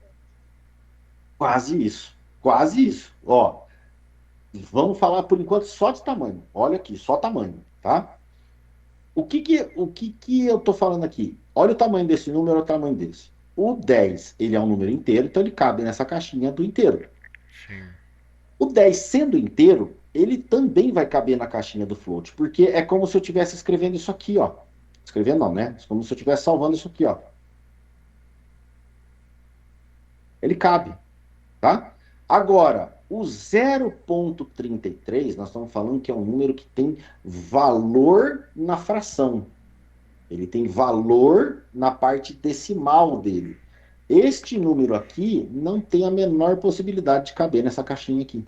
Quase isso. Quase isso. Ó, vamos falar por enquanto só de tamanho. Olha aqui, só tamanho, tá? O que que eu tô falando aqui? Olha o tamanho desse número, olha o tamanho desse. O 10, ele é um número inteiro, então ele cabe nessa caixinha do inteiro.
Sim.
O 10 sendo inteiro, ele também vai caber na caixinha do float, porque é como se eu estivesse escrevendo isso aqui, ó. Escrevendo não, né? É como se eu estivesse salvando isso aqui, ó. Ele cabe, tá? Agora, o 0,33, nós estamos falando que é um número que tem valor na fração. Ele tem valor na parte decimal dele. Este número aqui não tem a menor possibilidade de caber nessa caixinha aqui.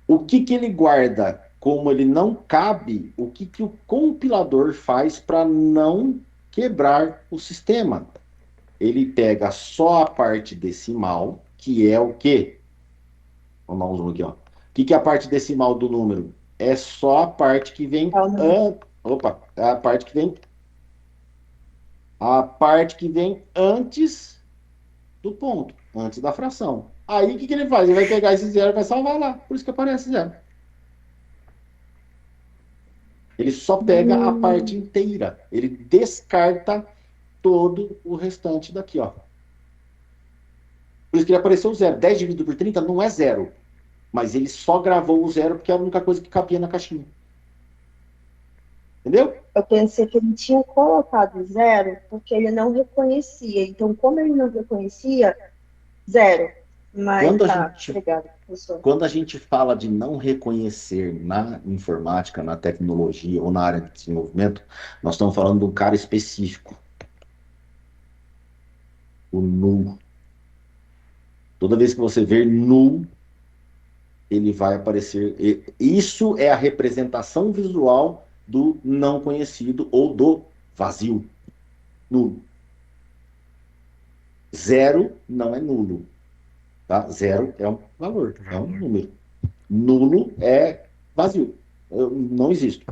O que ele guarda? Como ele não cabe, o que o compilador faz para não quebrar o sistema? Ele pega só a parte decimal, que é o quê? Vamos dar um zoom aqui, ó. O que é a parte decimal do número? É só a parte que vem. Opa, é a parte que vem antes do ponto, antes da fração. Aí o que ele faz? Ele vai pegar esse zero e vai salvar lá. Por isso que aparece zero. Ele só pega a parte inteira. Ele descarta todo o restante daqui, ó. Por isso que ele apareceu zero. 10 dividido por 30 não é zero. Mas ele só gravou o zero porque era a única coisa que cabia na caixinha. Entendeu?
Eu pensei que ele tinha colocado zero porque ele não reconhecia. Então, como ele não reconhecia, zero. Mas
Quando a
tá,
gente
obrigada, professor.
Quando a gente fala de não reconhecer na informática, na tecnologia ou na área de desenvolvimento, nós estamos falando de um cara específico, o null. Toda vez que você ver null, ele vai aparecer. Isso é a representação visual do não conhecido ou do vazio. Nulo. Zero não é nulo. Tá? Zero é um valor, é um número. Nulo é vazio. Eu não existe.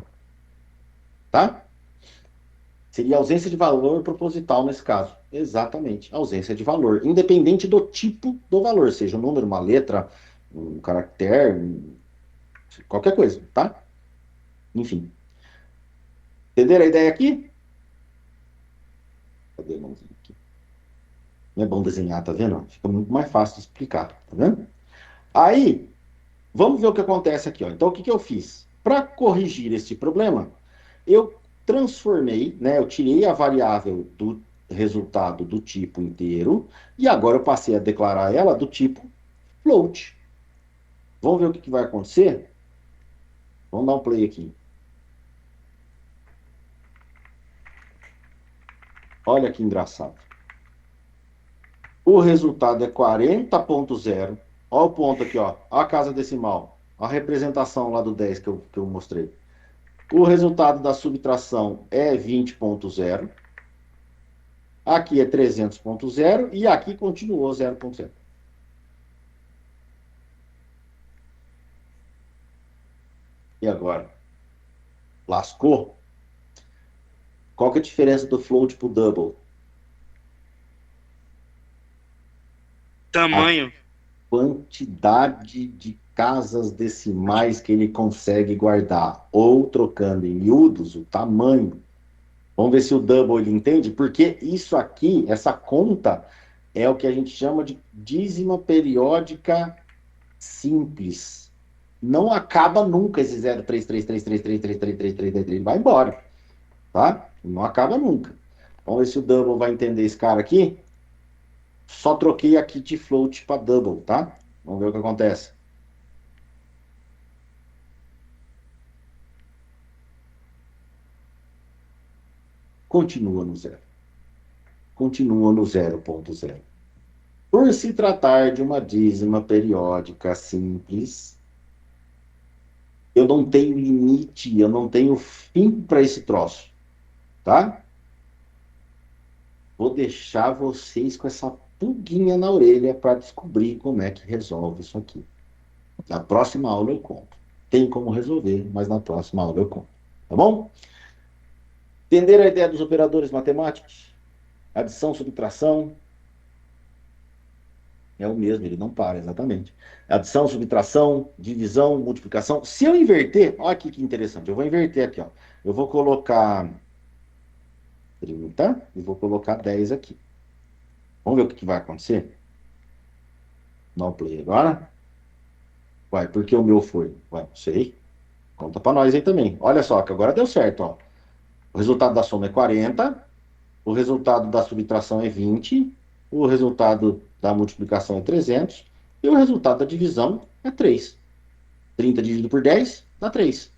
Tá? Seria ausência de valor proposital nesse caso. Exatamente, ausência de valor, independente do tipo do valor, seja um número, uma letra, um caractere, qualquer coisa, tá? Enfim. Entenderam a ideia aqui? Cadê a mãozinha aqui? Não é bom desenhar, tá vendo? Fica muito mais fácil de explicar, tá vendo? Aí, vamos ver o que acontece aqui, ó. Então, o que eu fiz? Para corrigir este problema, eu transformei, né? Eu tirei a variável do resultado do tipo inteiro e agora eu passei a declarar ela do tipo float. Vamos ver o que vai acontecer? Vamos dar um play aqui. Olha que engraçado. O resultado é 40.0. Olha o ponto aqui, ó. A casa decimal. A representação lá do 10 que eu mostrei. O resultado da subtração é 20.0. Aqui é 300.0 e aqui continuou 0.0. E agora? Lascou? Qual que é a diferença do float pro double?
Tamanho.
Quantidade de casas decimais que ele consegue guardar. Ou, trocando em miúdos, o tamanho. Vamos ver se o double ele entende, porque isso aqui, essa conta, é o que a gente chama de dízima periódica simples. Não acaba nunca esse 0,3333333333, ele vai embora, tá? Não acaba nunca. Vamos ver se o double vai entender esse cara aqui. Só troquei aqui de float para double, tá? Vamos ver o que acontece. Continua no zero. Continua no 0.0. Por se tratar de uma dízima periódica simples, eu não tenho limite, eu não tenho fim para esse troço, tá? Vou deixar vocês com essa pulguinha na orelha para descobrir como é que resolve isso aqui. Na próxima aula eu conto. Tem como resolver, mas na próxima aula eu conto. Tá bom? Entender a ideia dos operadores matemáticos? Adição, subtração. É o mesmo, ele não para, exatamente. Adição, subtração, divisão, multiplicação. Se eu inverter, olha aqui que interessante. Eu vou inverter aqui, ó. Eu vou colocar 30 e vou colocar 10 aqui. Vamos ver o que vai acontecer? Dá um play agora. Vai, porque o meu foi? Vai, não sei. Conta para nós aí também. Olha só, que agora deu certo, ó. O resultado da soma é 40, o resultado da subtração é 20, o resultado da multiplicação é 300 e o resultado da divisão é 3. 30 dividido por 10 dá 3.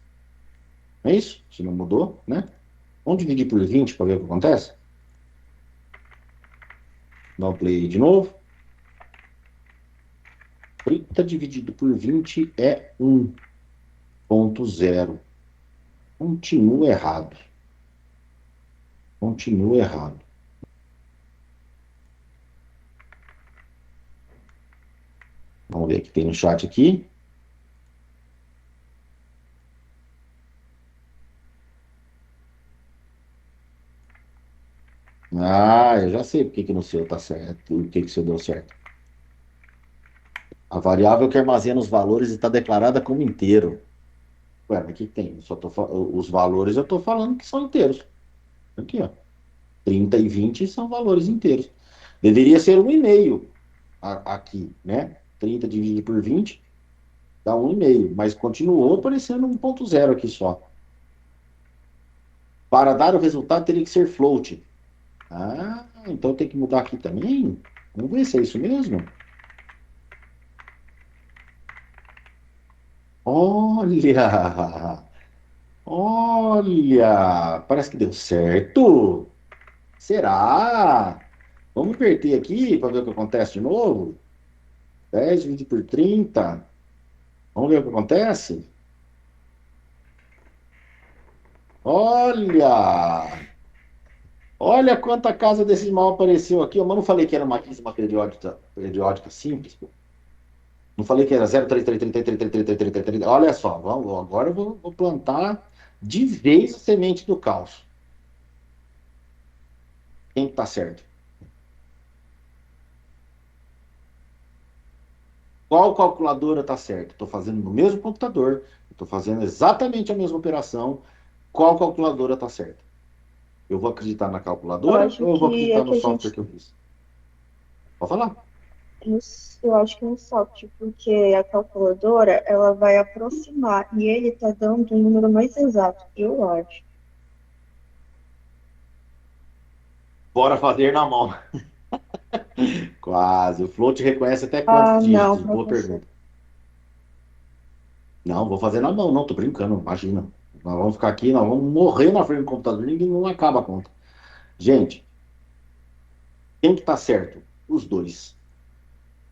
Não é isso? Se não mudou, né? Vamos dividir por 20 para ver o que acontece? Dá um play de novo. 30 dividido por 20 é 1.0. Continua errado. Continua errado. Vamos ver o que tem no chat aqui. Ah, eu já sei porque que no seu tá certo, por que que o seu deu certo. A variável que armazena os valores está declarada como inteiro. Ué, mas o que que tem? Os valores eu estou falando que são inteiros. Aqui, ó. 30 e 20 são valores inteiros. Deveria ser 1,5 aqui, né? 30 dividido por 20 dá 1,5, mas continuou aparecendo 1.0 aqui só. Para dar o resultado teria que ser float. Ah, então tem que mudar aqui também? Vamos ver se é isso mesmo. Olha! Olha! Parece que deu certo. Será? Vamos inverter aqui para ver o que acontece de novo. 10 dividido por 30. Vamos ver o que acontece? Olha! Olha quanta casa decimal apareceu aqui. Eu não falei que era uma dízima periódica simples. Pô. Não falei que era 0,3333333333. Olha só, agora eu vou plantar de vez a semente do caos. Quem está certo? Qual calculadora está certa? Estou fazendo no mesmo computador, estou fazendo exatamente a mesma operação. Qual calculadora está certa? Eu vou acreditar na
Eu
calculadora
acho
ou eu vou
que é
acreditar no
que a
software
gente.
que eu fiz? Pode falar.
Eu acho que é um software, porque a calculadora ela vai aproximar e ele está dando um número mais exato, eu acho.
Bora fazer na mão. Quase. O Float reconhece até quantos
Ah, não,
dígitos? Boa
professor.
pergunta. Não, vou fazer na mão, não, tô brincando, imagina. Nós vamos ficar aqui, nós vamos morrer na frente do computador, ninguém não acaba a conta. Gente, quem que tá certo? Os dois.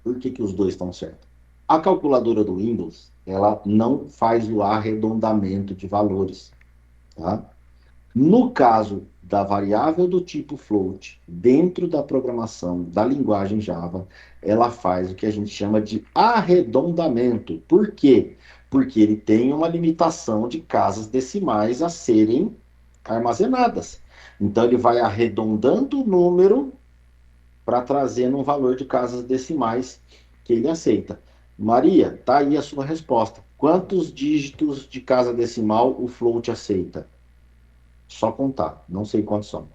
Por que que os dois estão certos? A calculadora do Windows, ela não faz o arredondamento de valores, tá? No caso da variável do tipo float, dentro da programação da linguagem Java, ela faz o que a gente chama de arredondamento. Por quê? Porque ele tem uma limitação de casas decimais a serem armazenadas. Então, ele vai arredondando o número para trazer um valor de casas decimais que ele aceita. Maria, tá aí a sua resposta. Quantos dígitos de casa decimal o float aceita? Só contar, não sei quantos são.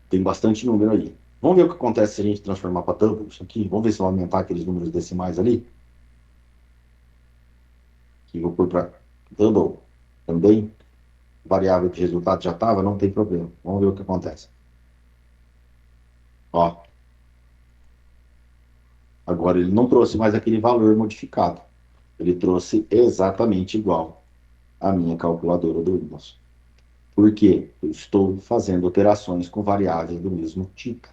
Tem bastante número aí. Vamos ver o que acontece se a gente transformar para double isso aqui. Vamos ver se vai aumentar aqueles números decimais ali. Que eu vou pôr para double também. variável de resultado já estava, não tem problema. Vamos ver o que acontece. Ó, agora ele não trouxe mais aquele valor modificado. Ele trouxe exatamente igual à minha calculadora do Windows. Por quê? Eu estou fazendo operações com variáveis do mesmo tipo.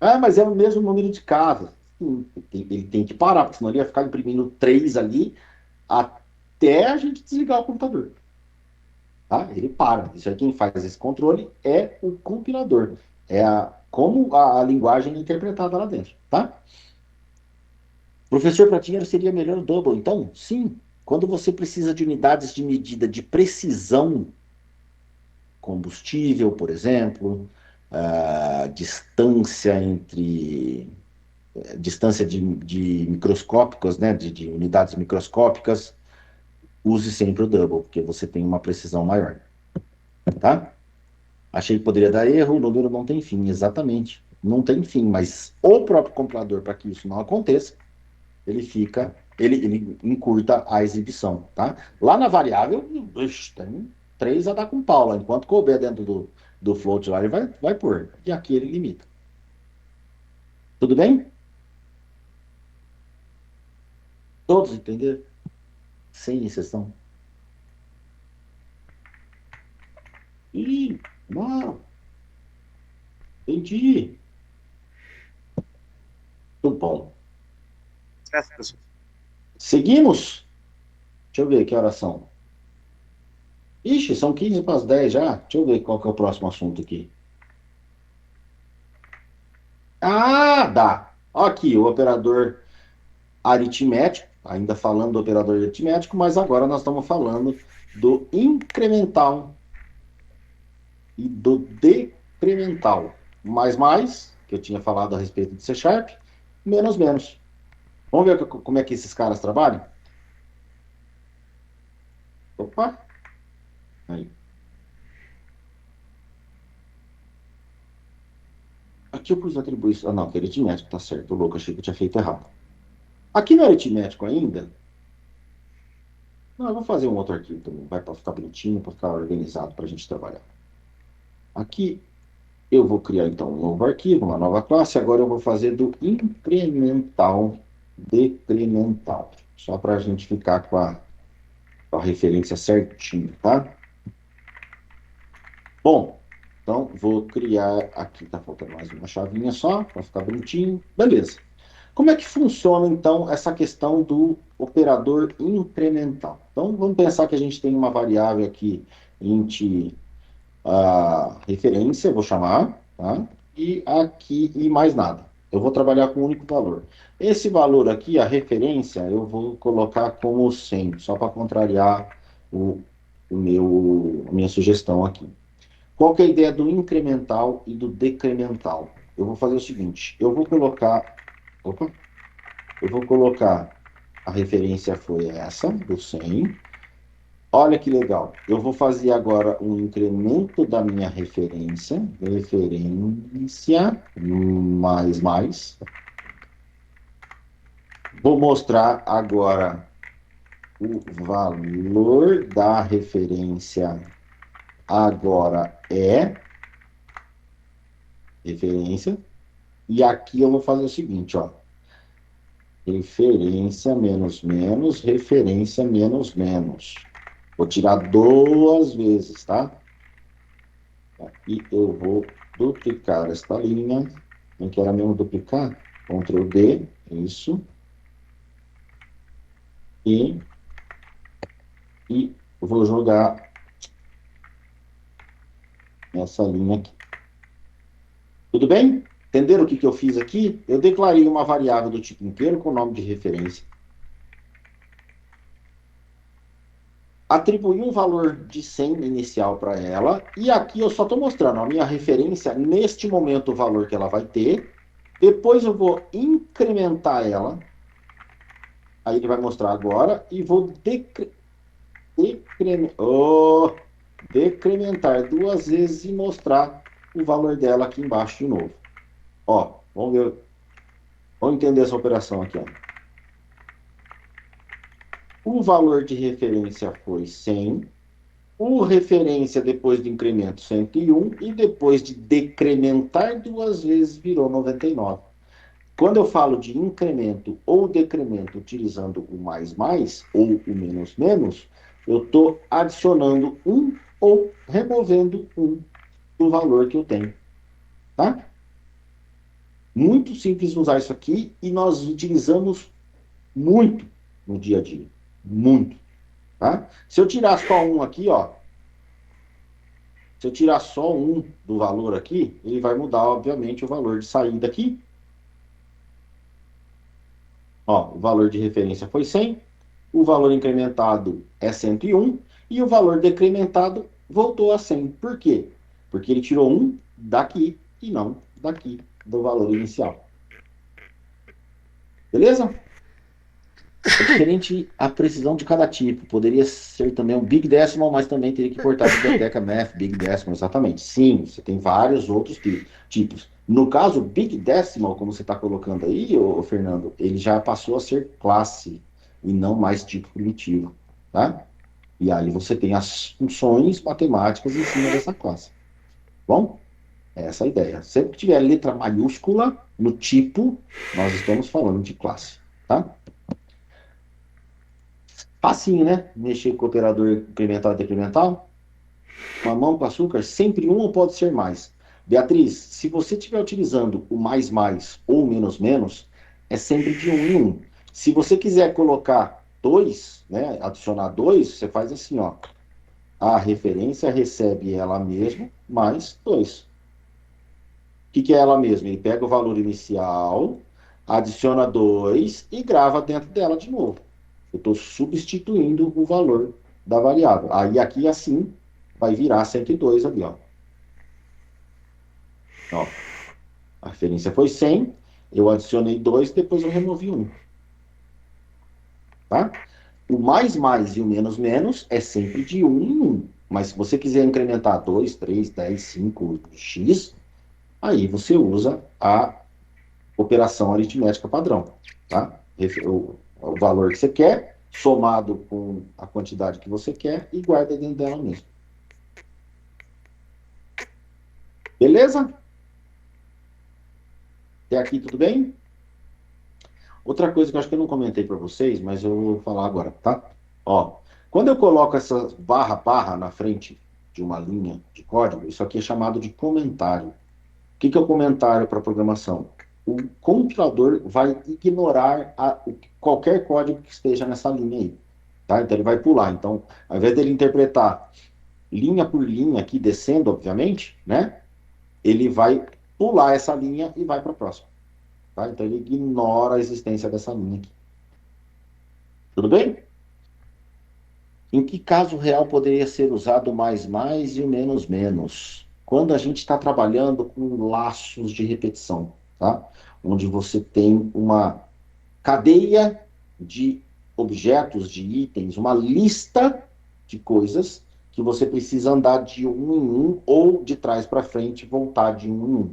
Ah, mas é o mesmo número de casas. Sim, ele tem que parar, porque senão ele ia ficar imprimindo 3 ali até a gente desligar o computador. Tá? Ele para. Isso aí quem faz esse controle é o compilador. Como a linguagem é interpretada lá dentro. Tá? Professor, para dinheiro seria melhor o double. Então, sim, quando você precisa de unidades de medida de precisão, combustível, por exemplo, distância entre distância de microscópicas, né, de unidades microscópicas, use sempre o double, porque você tem uma precisão maior. Tá? Achei que poderia dar erro, o número não tem fim, exatamente. Não tem fim, mas o próprio compilador, para que isso não aconteça, ele encurta a exibição, tá? Lá na variável, tem 3 a dar com pau lá. Enquanto couber dentro do float lá, ele vai pôr. E aqui ele limita. Tudo bem? Todos entenderam? Sem exceção. Ih, não, entendi. Tudo bom.
Certo, professor.
Seguimos? Deixa eu ver que horas são. Ixi, são 15 para as 10 já. Deixa eu ver qual que é o próximo assunto aqui. Ah, dá. Aqui, o operador aritmético, ainda falando do operador aritmético, mas agora nós estamos falando do incremental e do decremental. Mais, que eu tinha falado a respeito de C Sharp, menos. Vamos ver como é que esses caras trabalham? Opa! Aí. Aqui eu pus atribuições. Ah, não, que é aritmético, tá certo. O louco, achei que eu tinha feito errado. Aqui no aritmético ainda. Não, eu vou fazer um outro arquivo também. Vai para ficar bonitinho, para ficar organizado para a gente trabalhar. Aqui eu vou criar então um novo arquivo, uma nova classe. Agora eu vou fazer do incremental decremental. Só para a gente ficar com a referência certinho, tá? Bom, então vou criar aqui, tá faltando mais uma chavinha só, para ficar bonitinho. Beleza. Como é que funciona então essa questão do operador incremental? Então vamos pensar que a gente tem uma variável aqui, int a referência, vou chamar, tá? E aqui, e mais nada. Eu vou trabalhar com um único valor. Esse valor aqui, a referência, eu vou colocar como 100, só para contrariar a minha sugestão aqui. Qual que é a ideia do incremental e do decremental? Eu vou fazer o seguinte, opa, eu vou colocar, a referência foi essa, do 100. Olha que legal. Eu vou fazer agora um incremento da minha referência mais. Vou mostrar agora o valor da referência agora é referência. E aqui eu vou fazer o seguinte, ó. Referência menos, referência menos. Vou tirar 2 vezes, tá? Aqui eu vou duplicar esta linha. Não quero mesmo duplicar. Ctrl D, isso. E vou jogar essa linha aqui. Tudo bem? Entenderam o que eu fiz aqui? Eu declarei uma variável do tipo inteiro com nome de referência. Atribuí um valor de 100 inicial para ela, e aqui eu só estou mostrando a minha referência, neste momento o valor que ela vai ter, depois eu vou incrementar ela, aí ele vai mostrar agora, e vou decrementar 2 vezes e mostrar o valor dela aqui embaixo de novo. Ó, vamos ver, vamos entender essa operação aqui, ó. O valor de referência foi 100. O referência depois do incremento 101 e depois de decrementar duas vezes virou 99. Quando eu falo de incremento ou decremento utilizando o mais ou o menos, eu estou adicionando um ou removendo um do valor que eu tenho. Tá? Muito simples usar isso aqui e nós utilizamos muito no dia a dia. Muito. Tá? Se eu tirar só um aqui, ó, se eu tirar só um do valor aqui, ele vai mudar, obviamente, o valor de saída aqui. Ó, o valor de referência foi 100, o valor incrementado é 101 e o valor decrementado voltou a 100. Por quê? Porque ele tirou um daqui e não daqui do valor inicial. Beleza? É diferente a precisão de cada tipo. Poderia ser também um Big Decimal, mas também teria que importar a biblioteca Math, Big Decimal, exatamente. Sim, você tem vários outros tipos. No caso, Big Decimal, como você está colocando aí, Fernando, ele já passou a ser classe e não mais tipo primitivo, tá? E aí você tem as funções matemáticas em cima dessa classe. Bom, essa é a ideia. Sempre que tiver letra maiúscula no tipo, nós estamos falando de classe, tá? Facinho, né? Mexer com o operador incremental e decremental. Mamão com açúcar, sempre um ou pode ser mais. Beatriz, se você estiver utilizando o mais ou menos, é sempre de um em um. Se você quiser colocar dois, né, adicionar dois, você faz assim, ó. A referência recebe ela mesma mais dois. O que é ela mesma? Ele pega o valor inicial, adiciona 2 e grava dentro dela de novo. Eu estou substituindo o valor da variável. Aí aqui assim vai virar 102 ali, ó. Ó, a referência foi 100, eu adicionei 2, depois eu removi 1. Tá? O mais e o menos é sempre de 1 em 1. Mas se você quiser incrementar 2, 3, 10, 5, x, aí você usa a operação aritmética padrão. Tá? O valor que você quer, somado com a quantidade que você quer, e guarda dentro dela mesmo. Beleza? Até aqui tudo bem? Outra coisa que eu acho que eu não comentei para vocês, mas eu vou falar agora, tá? Ó, quando eu coloco essa barra na frente de uma linha de código, isso aqui é chamado de comentário. O que é o comentário para programação? O compilador vai ignorar qualquer código que esteja nessa linha aí. Tá? Então ele vai pular. Então, ao invés dele interpretar linha por linha aqui, descendo, obviamente, né? Ele vai pular essa linha e vai para a próxima. Tá? Então ele ignora a existência dessa linha aqui. Tudo bem? Em que caso real poderia ser usado o mais e o menos? Quando a gente está trabalhando com laços de repetição, tá? Onde você tem uma cadeia de objetos, de itens, uma lista de coisas que você precisa andar de um em um ou de trás para frente voltar de um em um.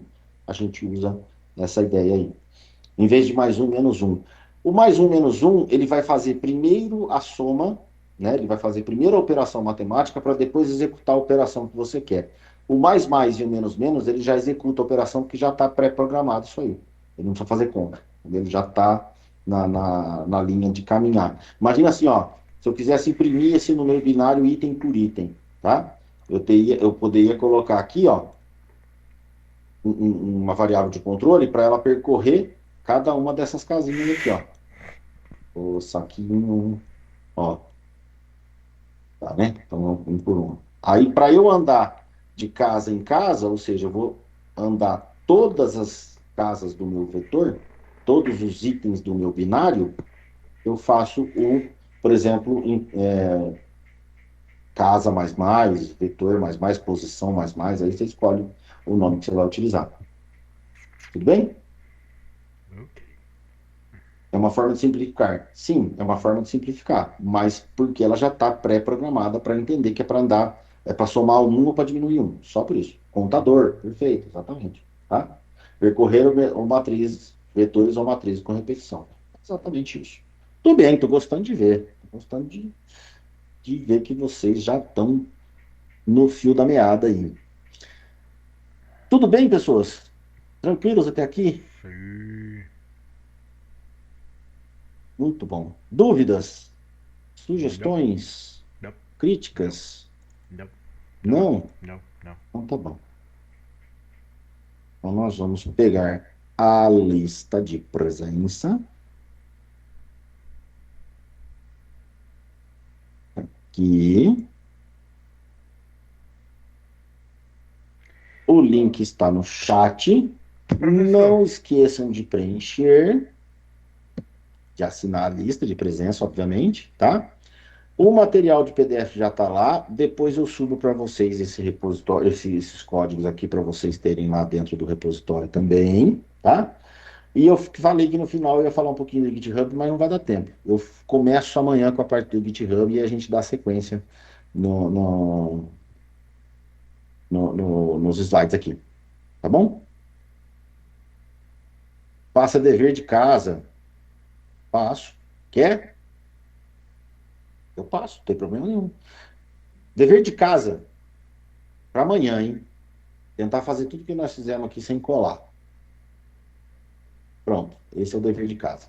A gente usa essa ideia aí. Em vez de mais um, menos um. O mais um, menos um, ele vai fazer primeiro a soma, né? Ele vai fazer primeiro a operação matemática para depois executar a operação que você quer. O mais e o menos, ele já executa a operação que já está pré-programado isso aí. Ele não precisa fazer conta. Ele já está na linha de caminhar. Imagina assim, ó, se eu quisesse imprimir esse número binário item por item, tá? Eu poderia colocar aqui, ó, uma variável de controle para ela percorrer cada uma dessas casinhas aqui, ó. O saquinho, ó. Tá, né? Então, um por um. Aí, para eu andar de casa em casa, ou seja, eu vou andar todas as casas do meu vetor, todos os itens do meu binário, eu faço por exemplo, casa vetor posição aí você escolhe o nome que você vai utilizar. Tudo bem? É uma forma de simplificar. Sim, é uma forma de simplificar, mas porque ela já está pré-programada para entender que é para andar, é para somar um ou para diminuir um. Só por isso. Contador, perfeito, exatamente. Tá? Percorrer ou matriz, vetores ou matrizes com repetição. Exatamente isso. Tô bem, tô gostando de ver. Tô gostando de ver que vocês já estão no fio da meada aí. Tudo bem, pessoas? Tranquilos até aqui?
Sim.
Muito bom. Dúvidas?
Não,
Sugestões?
não, não,
Críticas?
não, não,
Não?
não, não.
Então tá bom. Então nós vamos pegar a lista de presença aqui. O
Ô,
link está no chat.
professor,
Não esqueçam de preencher, de assinar a lista de presença, obviamente, tá? O material de PDF já está lá. Depois eu subo para vocês esse repositório, esses códigos aqui para vocês terem lá dentro do repositório também, tá? E eu falei que no final eu ia falar um pouquinho do GitHub, mas não vai dar tempo. Eu começo amanhã com a parte do GitHub e a gente dá sequência no, no, nos slides aqui, tá bom? Faça dever de casa. Passo. Quer? Eu passo, não tem problema nenhum. Dever de casa para amanhã, hein? Tentar fazer tudo que nós fizemos aqui sem colar. Pronto, esse é o dever de casa.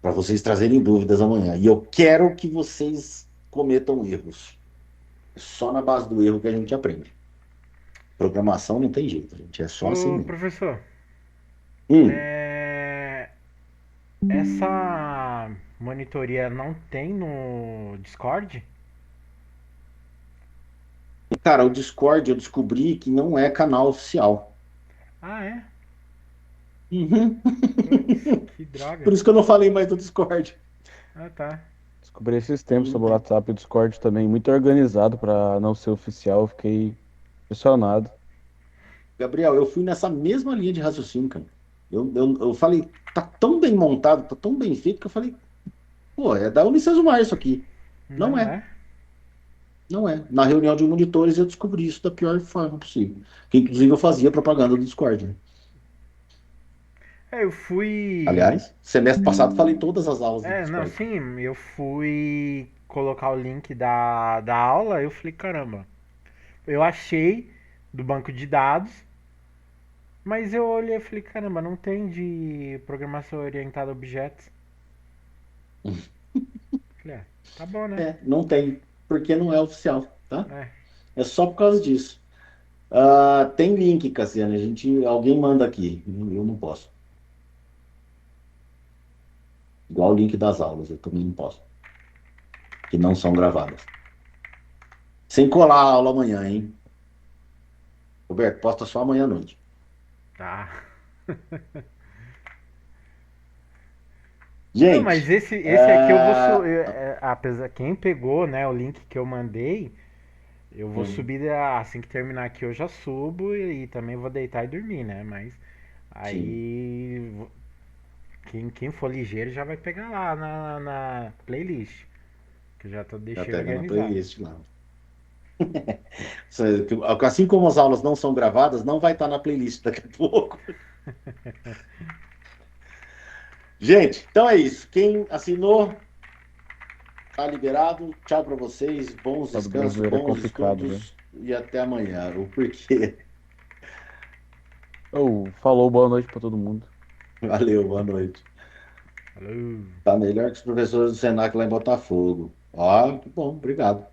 Para vocês trazerem dúvidas amanhã. E eu quero que vocês cometam erros. É só na base do erro que a gente aprende. Programação não tem jeito, gente. É só assim
ô,
mesmo.
professor,
Hum,
é... essa monitoria não tem no Discord?
cara, o Discord eu descobri que não é canal oficial.
Ah, é?
Uhum.
Putz, que droga.
Por isso que eu não falei mais do Discord.
Ah, tá.
Descobri esses tempos
Não
sobre o
tem.
WhatsApp e o Discord também, muito organizado para não ser oficial. Fiquei impressionado.
Gabriel, eu fui nessa mesma linha de raciocínio, cara. Eu falei, tá tão bem montado, tá tão bem feito, que eu falei, pô, é da Unicesumar isso aqui. Não
Não
é,
é?
não é. Na reunião de monitores eu descobri isso da pior forma possível. Que inclusive eu fazia propaganda do Discord, né?
É, eu fui.
Aliás, semestre passado falei todas as aulas do
É, não,
Discord.
sim, eu fui colocar o link da aula, eu falei, caramba, eu achei do banco de dados, mas eu olhei e falei, caramba, não tem de programação orientada a objetos. Falei, tá bom, né?
É, não tem, porque não é oficial, tá?
É,
É só por causa disso. Ah, tem link, Cassiane, alguém manda aqui, eu não posso. Igual o link das aulas, eu também não posso, que não são gravadas. Sem colar a aula amanhã, hein? Roberto, posta só amanhã à noite.
tá. Não, mas
Gente,
esse aqui eu vou apesar quem pegou, né, o link que eu mandei, eu vou subir assim que terminar aqui eu já subo e também vou deitar e dormir, né? Mas
sim,
aí quem for ligeiro já vai pegar lá na playlist, que eu já
já
deixei
pega na
organizado.
playlist lá. Assim como as aulas não são gravadas, não vai estar na playlist daqui a pouco. Gente, então é isso. Quem assinou, tá liberado. Tchau para vocês. Bons
O do
descansos,
brasileiro é
bons
complicado, viu?
estudos e até amanhã. O porquê.
Falou, boa noite para todo mundo.
Valeu, boa noite.
Falou.
Tá melhor que os professores do Senac lá em Botafogo. Ó, que bom, obrigado.